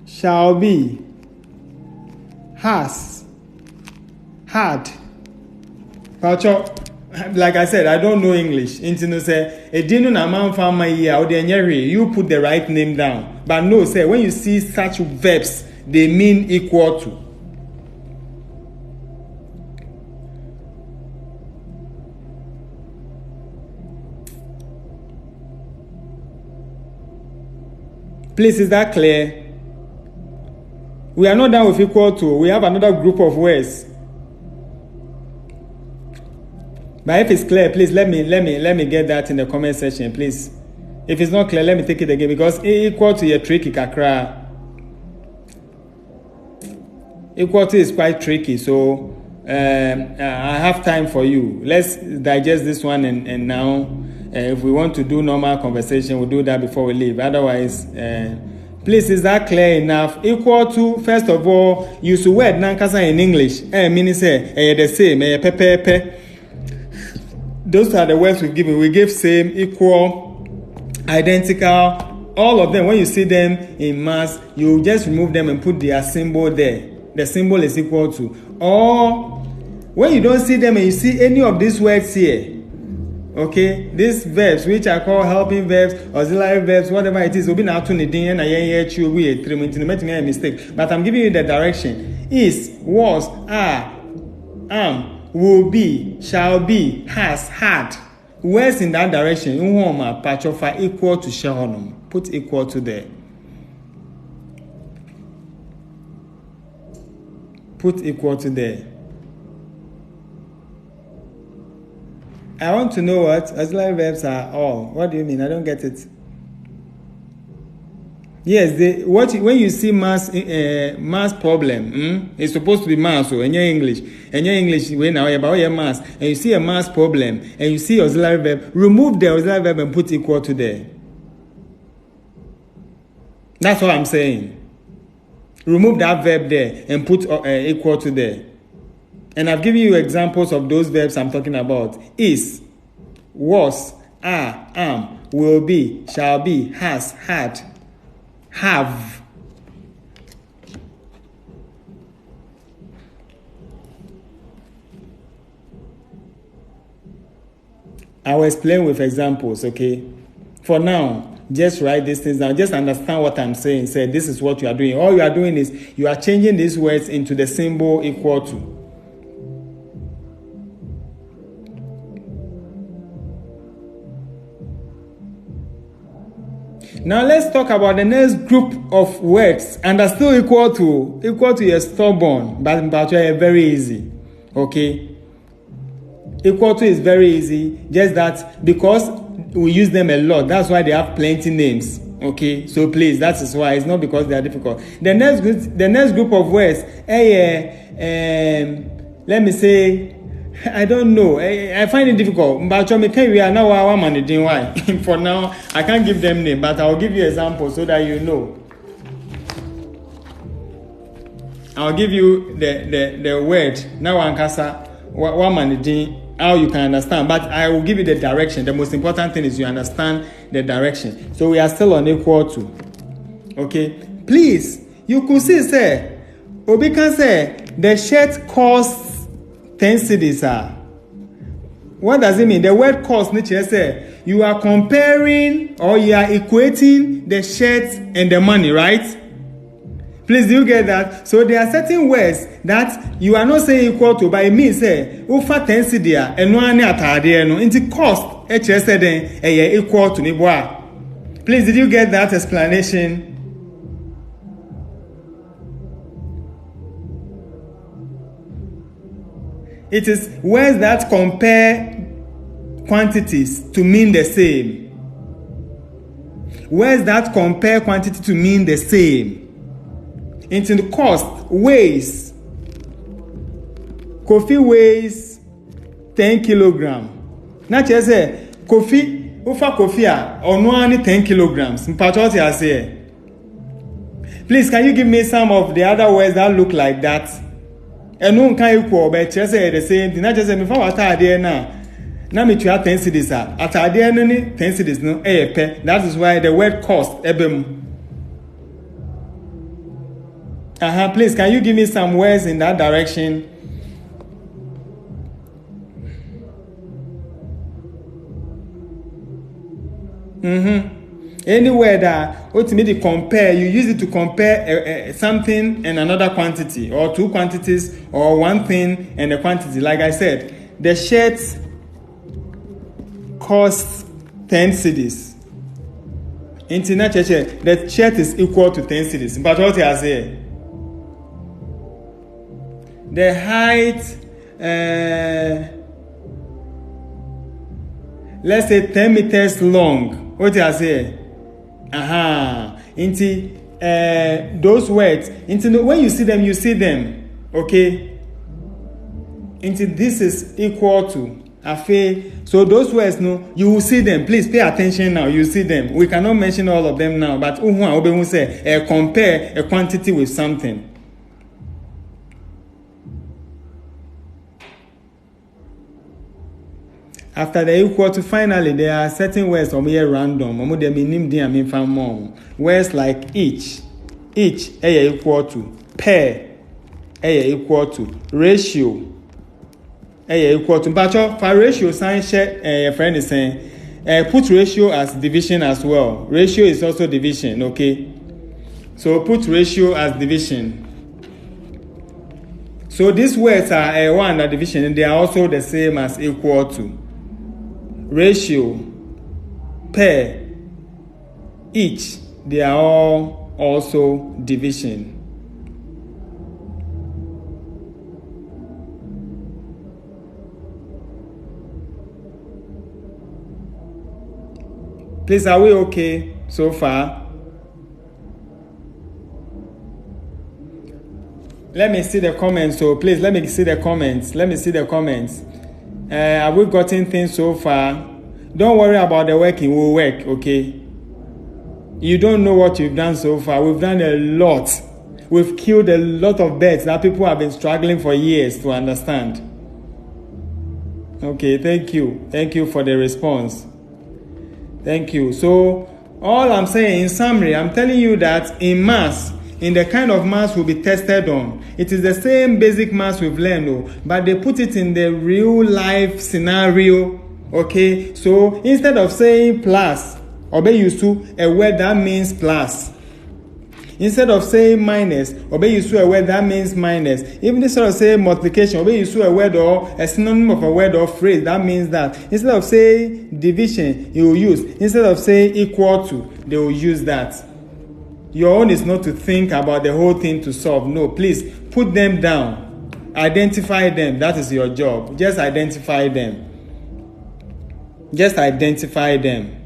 shall be, has, had. Like I said, I don't know English. Into say, you put the right name down. But no, say when you see such verbs, they mean equal to. Please, is that clear? We are not done with equal to. We have another group of words. But if it's clear, please let me get that in the comment section, please. If it's not clear, let me take it again because equal to your tricky kakra. Equal to is quite tricky, so I have time for you. Let's digest this one and now. If we want to do normal conversation, we'll do that before we leave. Otherwise, please, is that clear enough? Equal to, first of all, use the word nankasa in English. Meaning say, the same, pepe. Those are the words we've given. We give same, equal, identical, all of them. When you see them in mass, you just remove them and put their symbol there. The symbol is equal to. Or, when you don't see them and you see any of these words here, okay, these verbs which are called helping verbs, auxiliary verbs, whatever it is, will be now to a mistake. But I'm giving you the direction. Is, was, are, am, will be, shall be, has, had. Words in that direction. Equal to shahonum. Put equal to there. Put equal to there. I want to know what auxiliary verbs are all. What do you mean? I don't get it. Yes, when you see mass problem, it's supposed to be mass. So in your English, when now about your mass, and you see a mass problem, and you see auxiliary verb, remove the auxiliary verb and put equal to there. That's what I'm saying. Remove that verb there and put equal to there. And I've given you examples of those verbs I'm talking about. Is, was, are, am, will be, shall be, has, had, have. I will explain with examples, okay? For now, just write these things down. Just understand what I'm saying. Say, this is what you are doing. All you are doing is you are changing these words into the symbol equal to. Now let's talk about the next group of words, and are still equal to your stubborn, but very easy. Okay, equal to is very easy. Just that because we use them a lot, that's why they have plenty names. Okay, so please, that is why. It's not because they are difficult. The next group of words, let me say. I don't know. I find it difficult. But we are now managing why. For now, I can't give them name, but I'll give you examples so that you know. I'll give you the word now ankasa what managing how you can understand. But I will give you the direction. The most important thing is you understand the direction. So we are still on equal to. Okay. Please, you could see say Obi can say the shirt costs 10 cedis. What does it mean? The word cost, nature say you are comparing or you are equating the shirt and the money, right? Please, do you get that? So there are certain words that you are not saying equal to, but it means say ufa 10 cedis and one atade no into cost. HSD then equal to ni. Please, did you get that explanation? It is words that compare quantities to mean the same. Words that compare quantity to mean the same. Into the cost, weighs. Kofi weighs 10 kilograms. Not just say, Kofi, ufa Kofi, or no only 10 kilograms. Mpachoti I say. Please, can you give me some of the other words that look like that? And no can you call, but just say the same thing. Not just say, before what I did now. Now me try 10 cities. At I did any 10 cities, no, that is why the word cost, ebem. Please, can you give me some words in that direction? Anywhere that ultimately compare, you use it to compare something and another quantity, or two quantities, or one thing and a quantity. Like I said, the shirt costs 10 cedis. Internet the shirt is equal to 10 cedis. But what I say, the height, let's say 10 meters long. What I say? Into those words. Into when you see them, okay? Into this is equal to afe. So those words, no, you will see them. Please pay attention now. You see them. We cannot mention all of them now, but say compare a quantity with something. After the equal to, finally, there are certain words here random. Words like each equal to, pair equal to, ratio equal to. But for ratio, science your friend is saying, put ratio as division as well. Ratio is also division, okay? So put ratio as division. So these words are one and division, and they are also the same as equal to. Ratio, pair, each, they are all also division. Please, are we okay so far? Let me see the comments. So please, let me see the comments. Have we gotten things so far? Don't worry about the work, it will work, okay? You don't know what you've done so far. We've done a lot. We've killed a lot of birds that people have been struggling for years to understand. Okay, thank you. Thank you for the response. Thank you. So, all I'm saying in summary, I'm telling you that in maths, in the kind of maths we'll be tested on, it is the same basic maths we've learned, but they put it in the real life scenario, okay? So instead of saying plus, obey used to a word that means plus. Instead of saying minus, obey used to a word that means minus. Even instead of saying multiplication, obey used to a word or a synonym of a word or phrase that means that. Instead of saying division, you will use. Instead of saying equal to, they will use that. Your own is not to think about the whole thing to solve. No, please put them down. Identify them. That is your job. Just identify them. Just identify them.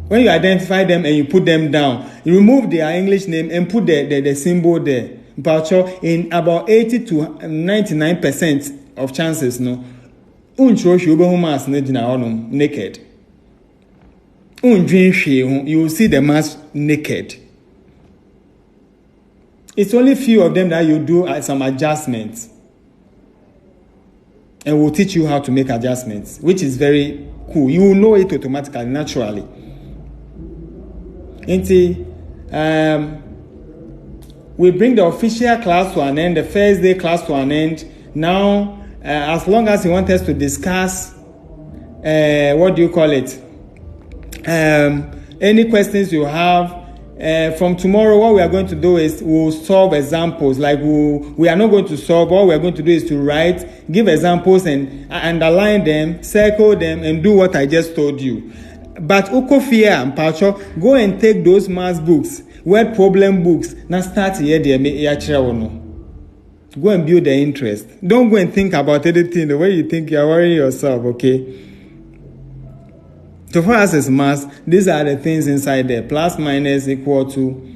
When you identify them and you put them down, you remove their English name and put the symbol there. In about 80 to 99% of chances, no, naked. You will see the mass naked. It's only few of them that you do some adjustments. And we'll teach you how to make adjustments, which is very cool. You will know it automatically, naturally. We bring the official class to an end, the first day class to an end. Now, as long as you want us to discuss, any questions you have, from tomorrow, what we are going to do is we'll solve examples. Like we are not going to solve. All we are going to do is to write, give examples and underline them, circle them, and do what I just told you. But Ukofia and Pacho, go and take those math books, word problem books. Now start here. Go and build the interest. Don't go and think about anything the way you think you're worrying yourself, okay? So for us as maths, these are the things inside there. Plus, minus, equal to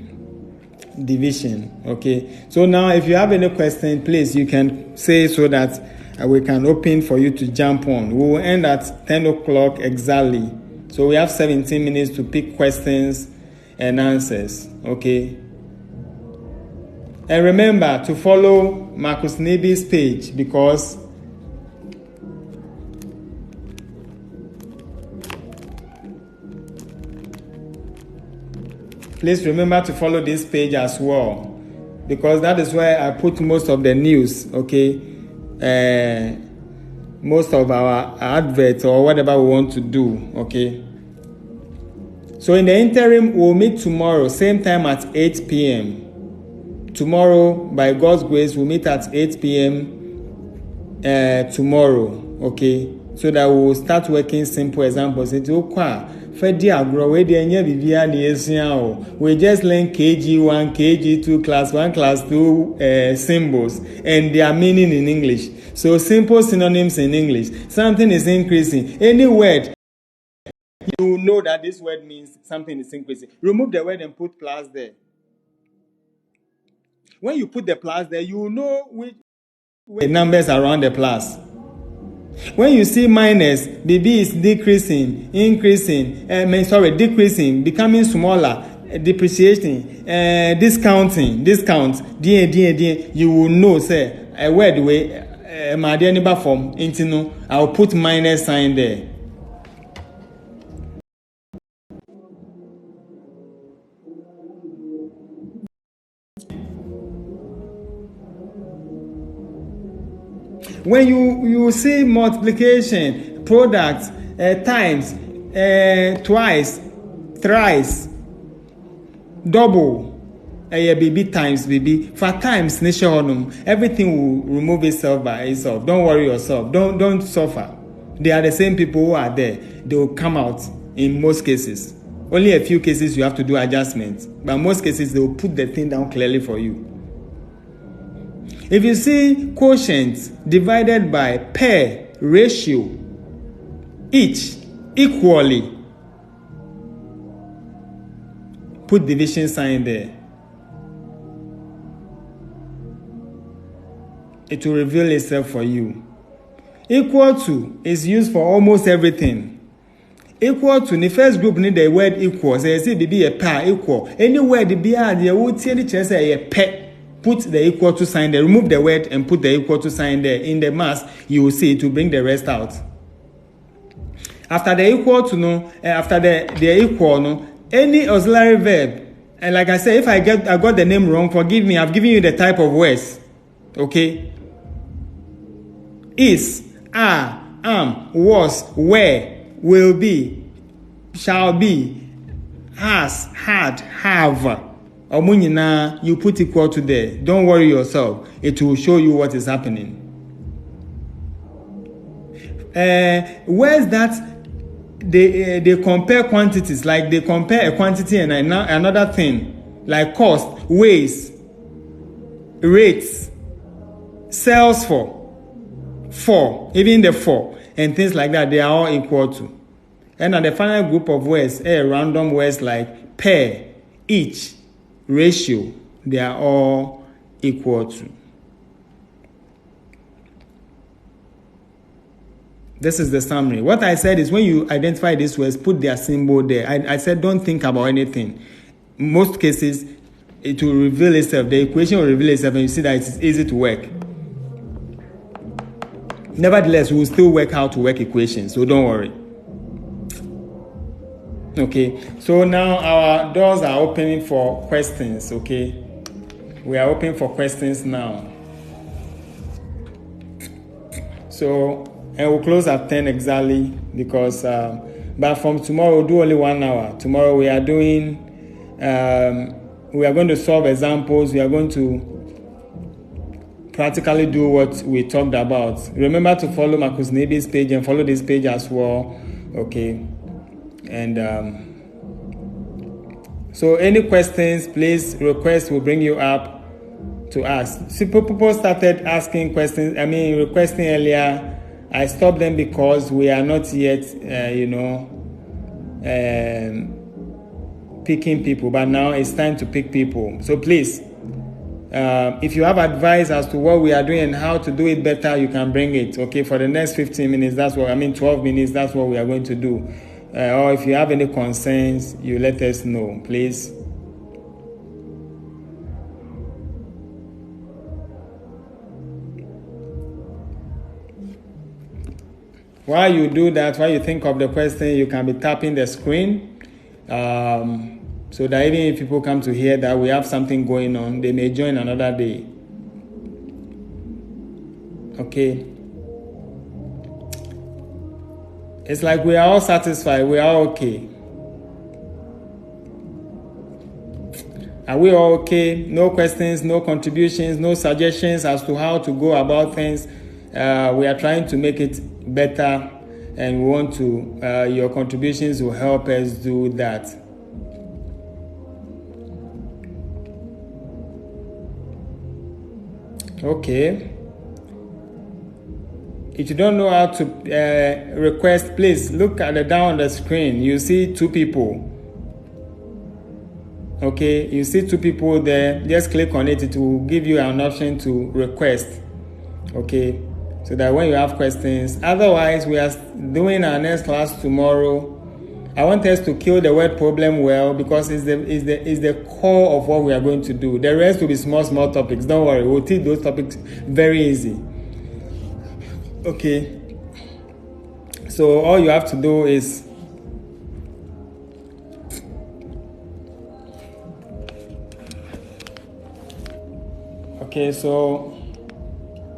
division, okay? So now if you have any question, please, you can say so that we can open for you to jump on. We will end at 10 o'clock exactly. So we have 17 minutes to pick questions and answers, okay? And remember to follow Marcus Nebi's page, because please remember to follow this page as well, because that is where I put most of the news, okay? Most of our adverts or whatever we want to do, okay? So in the interim, we'll meet tomorrow, same time at 8 p.m. Tomorrow, by God's grace, we'll meet at 8 p.m. Tomorrow, okay? So that we'll start working simple examples. We just learn KG1, KG2, class 1, class 2 symbols and their meaning in English. So simple synonyms in English. Something is increasing. Any word, you know that this word means something is increasing. Remove the word and put plus there. When you put the plus there, you know which numbers around the plus. When you see minus, BB is decreasing, increasing, decreasing, becoming smaller, depreciating, discounting, discount, you will know, say, a word way, my dear neighbor form, I'll put minus sign there. When you see multiplication, products, times, twice, thrice, double, baby times baby, for times, everything will remove itself by itself. Don't worry yourself. Don't suffer. They are the same people who are there. They will come out in most cases. Only a few cases you have to do adjustments, but most cases they will put the thing down clearly for you. If you see quotient divided by pair, ratio, each, equally, put division sign there. It will reveal itself for you. Equal to is used for almost everything. Equal to, in the first group, need the word equal. So you see, be a pair, equal. Any word, be a would tell the chance a pair. Put the equal to sign there. Remove the word and put the equal to sign there. In the mass, you will see it will bring the rest out. After the equal to after the equal any auxiliary verb. And like I said, if I got the name wrong, forgive me. I've given you the type of words. Okay. Is, are, am, was, were, will be, shall be, has, had, have. You put equal to there. Don't worry yourself. It will show you what is happening. Where's that they compare quantities, like they compare a quantity and another thing, like cost, ways, rates, sales for, even the for, and things like that, they are all equal to. And at the final group of words, random words like pair, each, ratio, they are all equal to. This is the summary. What I said is when you identify these words, put their symbol there. I said don't think about anything. Most cases, it will reveal itself. The equation will reveal itself and you see that it's easy to work. Nevertheless, we will still work how to work equations, so don't worry. Okay, so now our doors are opening for questions, okay? We are open for questions now. So, and we'll close at 10 exactly because, but from tomorrow we'll do only 1 hour. Tomorrow we are doing, we are going to solve examples. We are going to practically do what we talked about. Remember to follow Marcus Nebi's page and follow this page as well, okay? And so any questions, please request, will bring you up to ask. See, people started asking questions, requesting earlier. I stopped them because we are not yet, picking people, but now it's time to pick people. So please, if you have advice as to what we are doing and how to do it better, you can bring it. Okay, for the next 15 minutes, 12 minutes, that's what we are going to do. Or if you have any concerns, you let us know, please. While you do that, while you think of the question, you can be tapping the screen, so that even if people come to hear that we have something going on, they may join another day. Okay. It's like we are all satisfied. We are okay. Are we all okay? No questions, no contributions, no suggestions as to how to go about things. We are trying to make it better, and we want to, your contributions will help us do that. Okay. If you don't know how to request, please look at the down on the screen. You see 2 people. Okay, you see 2 people there. Just click on it. It will give you an option to request. Okay, so that when you have questions. Otherwise, we are doing our next class tomorrow. I want us to kill the word problem well, because it's the core of what we are going to do. The rest will be small topics. Don't worry, we'll teach those topics very easy. Okay, so all you have to do is so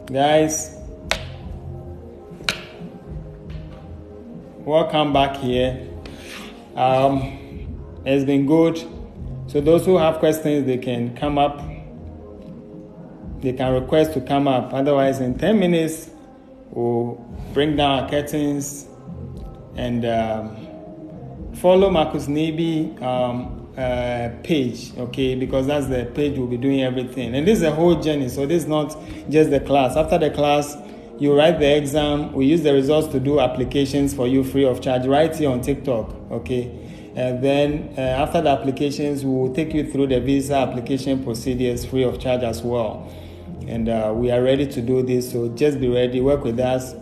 guys, welcome back here. It's been good. So those who have questions, they can come up. They can request to come up. Otherwise, in 10 minutes, we'll bring down our curtains and follow Marcus Neby page, okay, because that's the page we'll be doing everything. And this is a whole journey, so this is not just the class. After the class, you write the exam. We use the results to do applications for you free of charge right here on TikTok, okay? And then after the applications, we will take you through the visa application procedures free of charge as well. And we are ready to do this, so just be ready, work with us.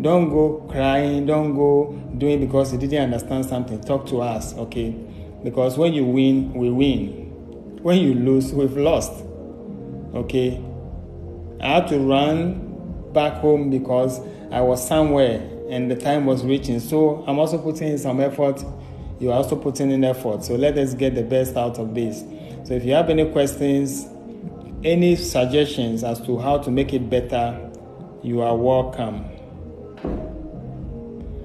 Don't go crying, don't go doing because you didn't understand something. Talk to us, okay? Because when you win, we win. When you lose, we've lost, okay? I had to run back home because I was somewhere and the time was reaching. So I'm also putting in some effort. You're also putting in effort. So let us get the best out of this. So if you have any questions, any suggestions as to how to make it better, you are welcome.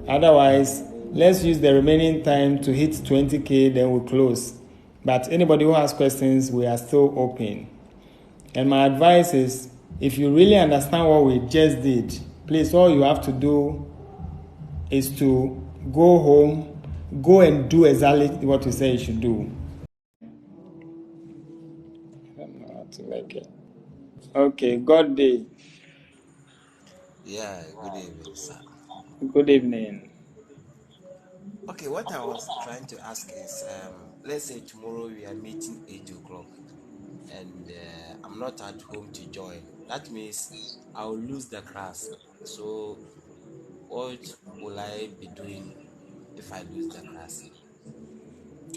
Otherwise, let's use the remaining time to hit 20K, then we'll close. But anybody who has questions, we are still open. And my advice is, if you really understand what we just did, please, all you have to do is to go home, go and do exactly what we say you should do. I don't know how to make it. Okay, God day. Yeah, good evening, sir. Good evening. Okay, what I was trying to ask is, let's say tomorrow we are meeting 8 o'clock and I'm not at home to join. That means I'll lose the class. So what will I be doing if I lose the class?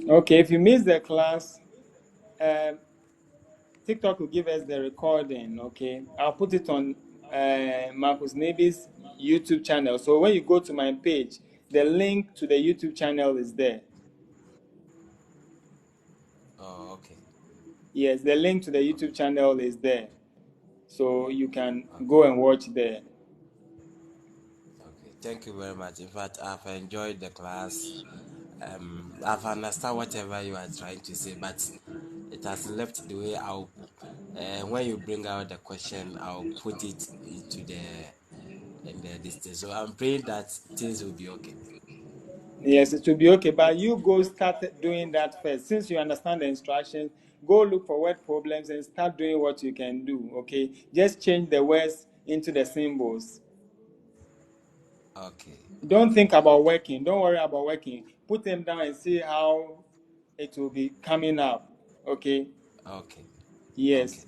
Okay, if you miss the class, TikTok will give us the recording, okay? I'll put it on Marcus Neby's YouTube channel. So when you go to my page, the link to the YouTube channel is there. Oh, okay. Yes, the link to the YouTube channel is there. So you can go and watch there. Okay, thank you very much. In fact, I've enjoyed the class. I've understand whatever you are trying to say, but it has left the way I'll. When you bring out the question, I'll put it into the distance. So I'm praying that things will be okay. Yes, it will be okay. But you go start doing that first. Since you understand the instructions, go look for word problems and start doing what you can do, okay? Just change the words into the symbols. Okay. Don't think about working. Don't worry about working. Put them down and see how it will be coming up, okay? Okay. Okay. Yes.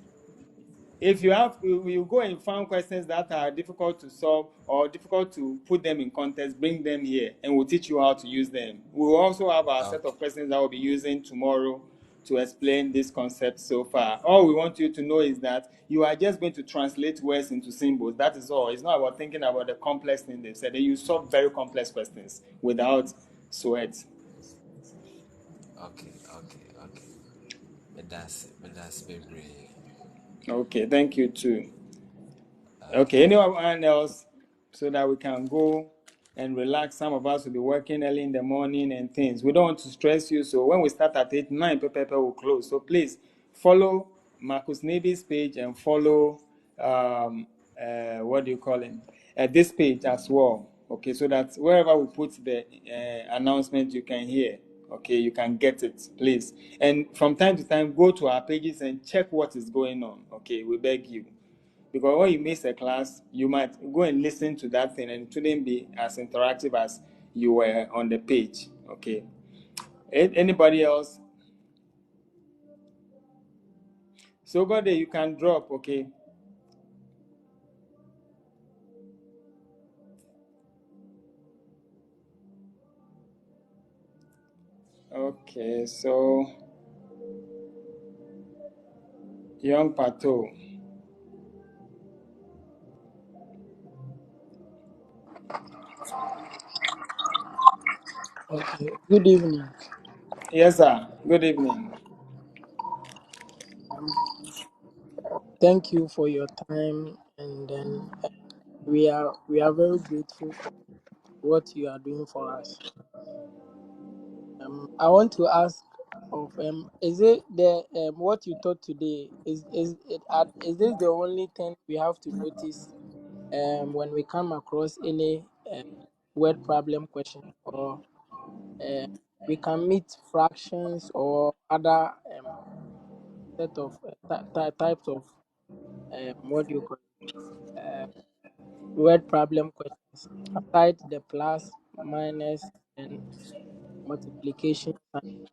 If you have, you go and find questions that are difficult to solve or difficult to put them in context, bring them here and we'll teach you how to use them. We'll also have our set Okay. of questions that we'll be using tomorrow to explain this concept so far. All we want you to know is that you are just going to translate words into symbols. That is all. It's not about thinking about the complex thing they've said. You solve very complex questions without sweat. Okay. Okay. Okay. But that's very. Okay, thank you too. Okay, Okay. anyone else so that we can go and relax? Some of us will be working early in the morning and things. We don't want to stress you. So when we start at 8, 9, Pepe will close. So please follow Marcus Neby's page and follow, what do you call him? This page as well. Okay, so that wherever we put the announcement, you can hear. Okay, you can get it, please. And from time to time, go to our pages and check what is going on. Okay, we beg you. Because when you miss a class, you might go and listen to that thing and it wouldn't be as interactive as you were on the page. Okay. Anybody else? So go there, you can drop, okay? Okay, so Young Pato. Okay. Good evening. Yes, sir. Good evening. Um, Thank you for your time, and then we are very grateful for what you are doing for us. I want to ask of is it the what you taught today is this the only thing we have to notice when we come across any word problem question, or uh, we can meet fractions or other set of types of what do you call it? Word problem questions aside the plus, minus, and multiplication sign.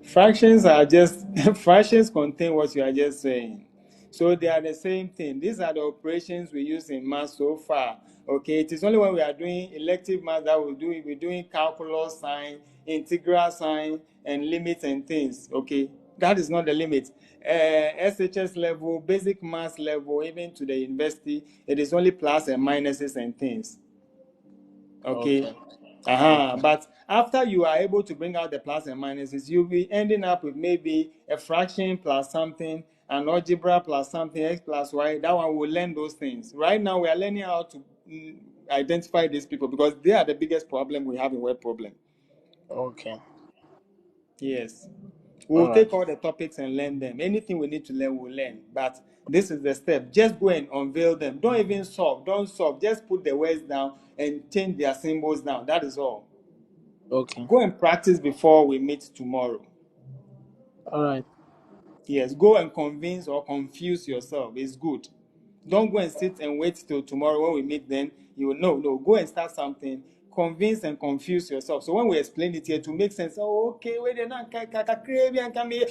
Fractions are just, fractions contain what you are just saying. So they are the same thing. These are the operations we use in math so far. Okay, it is only when we are doing elective math that we're doing calculus sign, integral sign, and limits and things. Okay, that is not the limit. SHS level, basic math level, even to the university, it is only plus and minuses and things. Okay. Okay. Okay. But after you are able to bring out the plus and minuses, you'll be ending up with maybe a fraction plus something, an algebra plus something, x plus y. That one will learn those things. Right now, we are learning how to identify these people because they are the biggest problem we have in word problem. Okay. Yes. We'll All right. take all the topics and learn them. Anything we need to learn, we'll learn. But this is the step. Just go and unveil them. Don't even solve. Don't solve. Just put the words down and change their symbols down. That is all. Okay. Go and practice before we meet tomorrow. All right. Yes, go and convince or confuse yourself. It's good. Don't go and sit and wait till tomorrow when we meet. Then you will know. No, go and start something. Convince and confuse yourself. So when we explain it here to make sense, oh, okay, wait,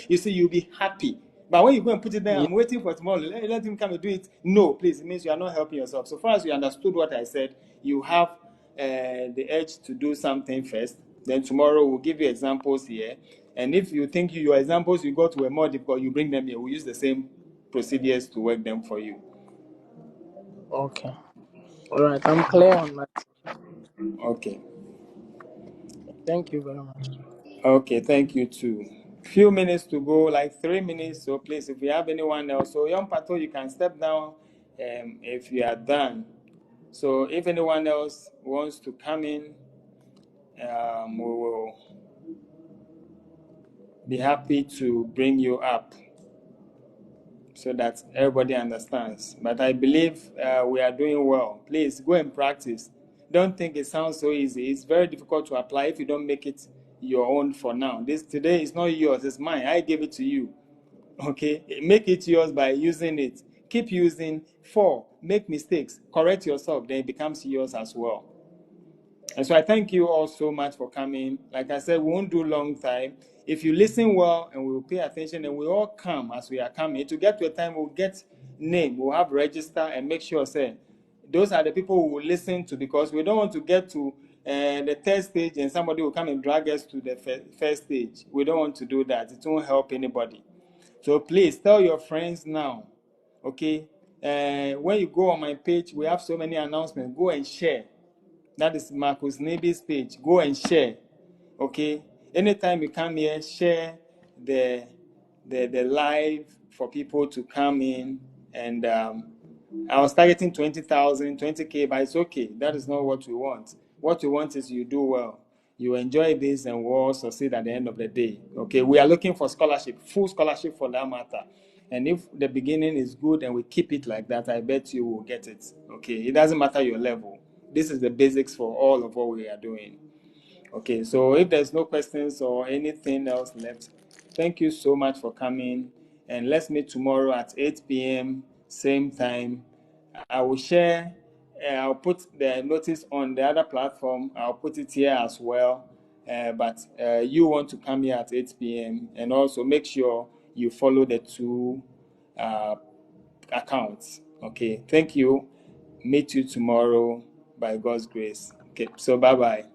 you see, you'll be happy. But when you go and put it there, Yeah. I'm waiting for tomorrow. Let him come and do it. No, please. It means you are not helping yourself. So far as you understood what I said, you have the urge to do something first. Then tomorrow we'll give you examples here. And if you think your examples you got were more difficult, you bring them here. We'll use the same procedures to work them for you. Okay. All right. I'm clear on that. Okay. Thank you very much. Okay, thank you too. Few minutes to go, like 3 minutes. So please, if you have anyone else, so young Pato, you can step down if you are done. So if anyone else wants to come in, we will be happy to bring you up so that everybody understands. But I believe we are doing well. Please go and practice. Don't think it sounds so easy. It's very difficult to apply if you don't make it your own for now. This today is not yours, it's mine. I gave it to you. Okay, make it yours by using it. Keep using. 4, make mistakes, correct yourself, then it becomes yours as well. And so I thank you all so much for coming. Like I said, we won't do long time. If you listen well and we will pay attention and we all come as we are coming, to get to a time we'll get name, we'll have register and make sure, say, those are the people who will listen to, because we don't want to get to the third stage and somebody will come and drag us to the first stage. We don't want to do that. It won't help anybody. So please tell your friends now, okay? When you go on my page, we have so many announcements. Go and share. That is Marcus Nebi's page. Go and share. Okay? Anytime you come here, share the live for people to come in. And I was targeting 20,000, 20K, but it's okay. That is not what we want. What we want is you do well. You enjoy this and we'll all succeed at the end of the day. Okay? We are looking for scholarship, full scholarship for that matter. And if the beginning is good and we keep it like that, I bet you will get it. Okay? It doesn't matter your level. This is the basics for all of what we are doing. Okay, so if there's no questions or anything else left, thank you so much for coming. And let's meet tomorrow at 8 p.m., same time. I will share, I'll put the notice on the other platform. I'll put it here as well. But you want to come here at 8 p.m. and also make sure you follow the 2 accounts. Okay, thank you. Meet you tomorrow by God's grace. Okay, so bye-bye.